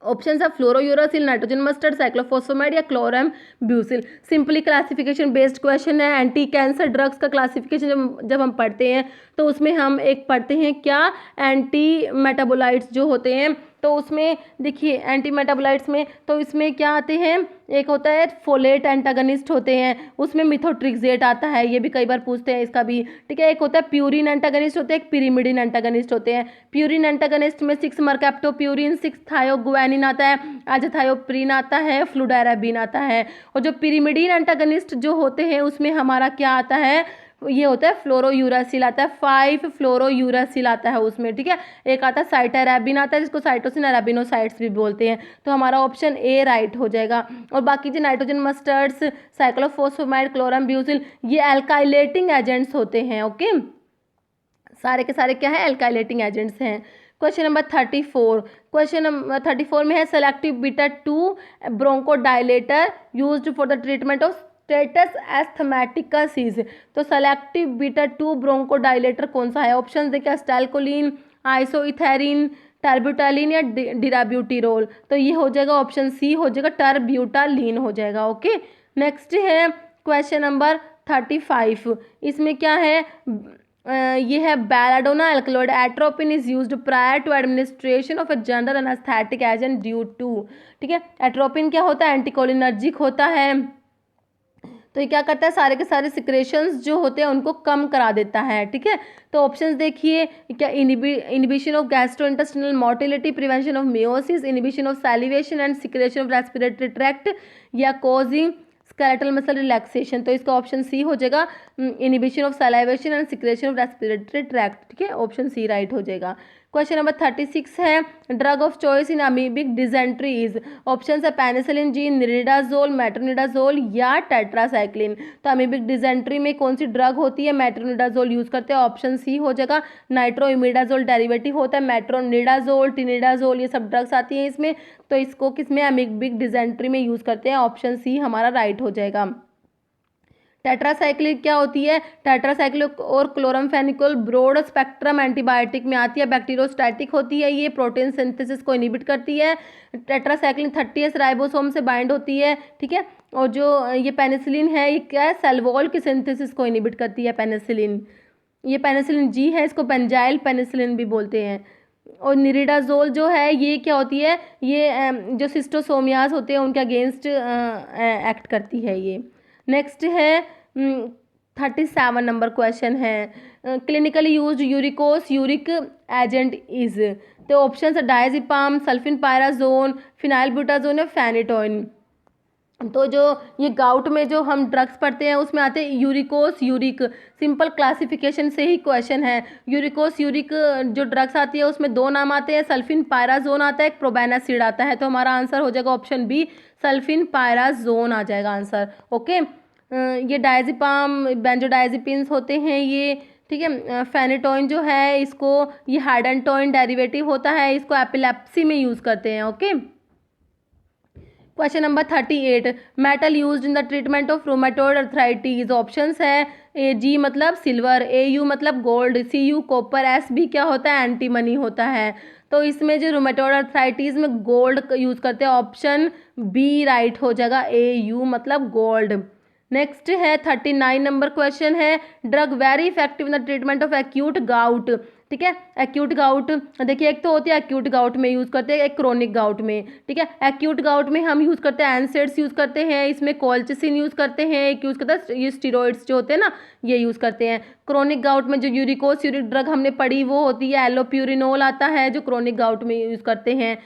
ऑप्शन है फ्लोरोयूरासिल, नाइट्रोजन मस्टर्ड, साइक्लोफॉस्फेमाइड, या क्लोरम ब्यूसिल। सिंपली क्लासिफिकेशन बेस्ड क्वेश्चन है। एंटी कैंसर ड्रग्स का क्लासिफिकेशन जब हम पढ़ते हैं तो उसमें हम एक पढ़ते हैं क्या? एंटी मेटाबोलाइट्स जो होते हैं, तो उसमें देखिए एंटी मेटाबोलाइट्स में तो इसमें क्या आते हैं? एक होता है फोलेट एंटागनिस्ट होते हैं, उसमें मिथोट्रिक्सेट आता है, ये भी कई बार पूछते हैं इसका भी। ठीक है, एक होता है प्यूरिन एंटागनिस्ट होते हैं, एक पिरिमिडिन एंटागनिस्ट होते हैं। प्यूरिन एंटागनिस्ट में 6 मर्कैप्टोप्यूरिन, 6 थायोग्वानिन आता है, अजाथायोप्रिन आता है, फ्लूडाराबिन आता है। और जो पिरिमिडिन एंटागनिस्ट जो होते हैं उसमें हमारा क्या आता है? ये होता है फ्लोरोयूरासिल आता है, 5 फ्लोरोयूरासिल आता है उसमें। ठीक है, एक आता है साइटारैबिन आता है, जिसको साइटोसिन अराबिनोसाइड्स भी बोलते हैं। तो हमारा ऑप्शन ए राइट हो जाएगा। और बाकी जो नाइट्रोजन मस्टर्ड्स, साइक्लोफॉस्फेमाइड, क्लोरम ब्यूसिल, ये एल्काइलेटिंग एजेंट्स होते हैं। ओके, सारे के सारे क्या है? एल्काइलेटिंग एजेंट्स हैं। Question number 34। क्वेश्चन नंबर 34 में है, selective beta 2 bronchodilator used for the treatment of status asthmaticus. तो सेलेक्टिव बीटा 2 ब्रोंकोडाइलेटर कौन सा है? ऑप्शन देखिए एस्टाइलकोलिन, आइसोइथेरिन, टर्ब्यूटालिन या डिराब्यूटिरोल। तो ये हो जाएगा ऑप्शन सी हो जाएगा, टर्ब्यूटालिन हो जाएगा। ओके, नेक्स्ट है क्वेश्चन नंबर 35। इसमें क्या है? ये है belladonna alkaloid atropine is used prior to administration of a general anaesthetic agent due to. ठीक है, एट्रोपिन क्या होता है? एंटीकोलिनर्जिक होता है। तो ये क्या करता है? सारे के सारे सिक्रेशंस जो होते हैं उनको कम करा देता है। ठीक है, तो ऑप्शंस देखिए क्या, inhibition of gastrointestinal motility, prevention of meiosis, inhibition of salivation and secretion of respiratory tract, या कॉजिंग स्केलेटल मसल रिलैक्सेशन। तो इसका ऑप्शन सी हो जाएगा, inhibition of salivation and secretion of respiratory tract. ठीक है, ऑप्शन सी राइट हो जाएगा। क्वेश्चन नंबर 36 है, drug of choice in amoebic dysentery is. Option है पेनिसिलिन जी, निरिडाजोल, मेट्रोनिडाजोल या टेट्रासाइक्लिन। तो अमीबिक डिजेंट्री में कौन सी ड्रग होती है? मेट्रोनिडाजोल यूज करते हैं, ऑप्शन सी हो जाएगा। नाइट्रोइमिडाजोल डेरिवेटिव होता है मेट्रोनिडाजोल, टिनिडाजोल, ये सब ड्रग्स आती हैं इसमें। तो इसको किसमें? अमीबिक डिजेंट्री में यूज करते हैं, ऑप्शन सी हमारा राइट हो जाएगा। टेट्रासाइक्लिन क्या होती है? टेट्रासाइक्लिन और क्लोरमफेनिकोल ब्रॉड स्पेक्ट्रम एंटीबायोटिक में आती है, बैक्टीरियोस्टैटिक होती है, ये प्रोटीन सिंथेसिस को इनहिबिट करती है। टेट्रासाइक्लिन 30S राइबोसोम से बाइंड होती है। ठीक है, और जो ये पेनिसिलिन है ये क्या है? सेल वॉल की सिंथेसिस को इनहिबिट करती है पेनिसिलिन। ये पेनिसिलिन जी है, इसको बेंजाइल पेनिसिलिन भी बोलते हैं। और निरिडाजोल जो है ये क्या होती है? ये जो सिस्टोसोमियास होते हैं उनके अगेंस्ट एक्ट करती है ये। नेक्स्ट है 37 नंबर क्वेश्चन है, clinically used uricosuric agent is. तो ऑप्शन है डायजिपाम, सल्फिनपायराजोन, फिनाइलब्यूटाजोन या फेनिटोइन। तो जो ये गाउट में जो हम ड्रग्स पढ़ते हैं उसमें आते हैं यूरिकोस यूरिक, सिंपल क्लासिफिकेशन से ही क्वेश्चन है। यूरिकोस यूरिक जो ड्रग्स आती है उसमें दो नाम आते हैं, सल्फिनपायराजोन आता है, एक प्रोबेनासिड आता है। तो हमारा आंसर हो जाएगा ऑप्शन बी, सल्फिनपायराजोन आ जाएगा आंसर। ओके, ये डायजिपाम बेंजोडायजिपिन्स होते हैं ये। ठीक है, फेनिटोइन जो है इसको, ये हाइडेंटोइन डेरिवेटिव होता है, इसको एपिलेप्सी में यूज़ करते हैं। Okay, question number 38, metal used in the treatment of rheumatoid arthritis. Options है ए जी मतलब सिल्वर, ए यू मतलब gold, C U copper, S B क्या होता है? एंटीमनी होता है। तो इसमें जो रूमेटॉइड अर्थराइटिस में गोल्ड यूज़ करते हैं, ऑप्शन बी राइट हो जाएगा, ए यू मतलब गोल्ड। नेक्स्ट है 39 नंबर क्वेश्चन है, drug very effective in the treatment of acute gout. ठीक है, एक्यूट गाउट देखिए, एक तो होती है एक्यूट गाउट में यूज़ करते हैं, एक क्रोनिक गाउट में। ठीक है, एक्यूट गाउट में हम यूज़ करते हैं एनसेड्स यूज़ करते हैं, इसमें कोल्चिसिन यूज़ करते हैं, एक यूज़ करता है ये स्टीरॉइड्स जो होते हैं ना ये यूज़ करते हैं। क्रोनिक गाउट में जो यूरिकोस यूरिक ड्रग हमने पढ़ी वो होती है एलोप्यूरिनोल आता है, जो क्रोनिक गाउट में यूज़ करते हैं।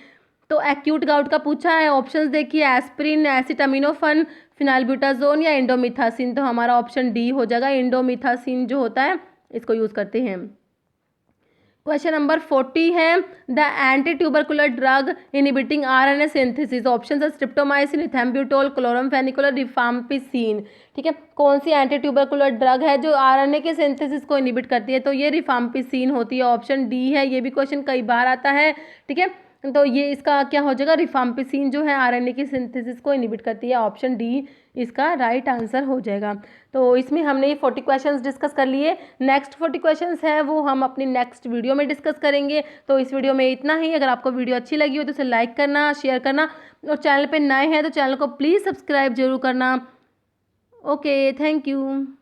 तो एक्यूट गाउट का पूछा है, ऑप्शंस देखिए एस्प्रिन, एसिटामिनोफन, फिनाइलब्यूटाजोन या इंडोमिथासिन। तो हमारा ऑप्शन डी हो जाएगा, इंडोमिथासिन जो होता है इसको यूज़ करते हैं। क्वेश्चन नंबर 40 है, the anti tubercular drug inhibiting RNA synthesis. Option है स्ट्रिप्टोमाइसिन, इथेम्ब्यूटोल, क्लोरमफेनिकोल, रिफाम्पिसिन। ठीक है, कौन सी एंटी ट्यूबरकुलर ड्रग है जो आरएनए के सिंथेसिस को इनहिबिट करती है? तो ये रिफाम्पिसिन होती है, ऑप्शन डी है। ये भी क्वेश्चन कई बार आता है। ठीक है, तो ये इसका क्या हो जाएगा? रिफाम्पिसिन जो है आरएनए की सिंथेसिस को इनहिबिट करती है, ऑप्शन डी इसका राइट आंसर हो जाएगा। तो इसमें हमने ये 40 क्वेश्चंस डिस्कस कर लिए। नेक्स्ट 40 क्वेश्चंस हैं वो हम अपनी नेक्स्ट वीडियो में डिस्कस करेंगे। तो इस वीडियो में इतना ही। अगर आपको वीडियो अच्छी लगी हो तो उसे लाइक करना, शेयर करना, और चैनल पे नए हैं तो चैनल को प्लीज़ सब्सक्राइब जरूर करना। Okay, thank you.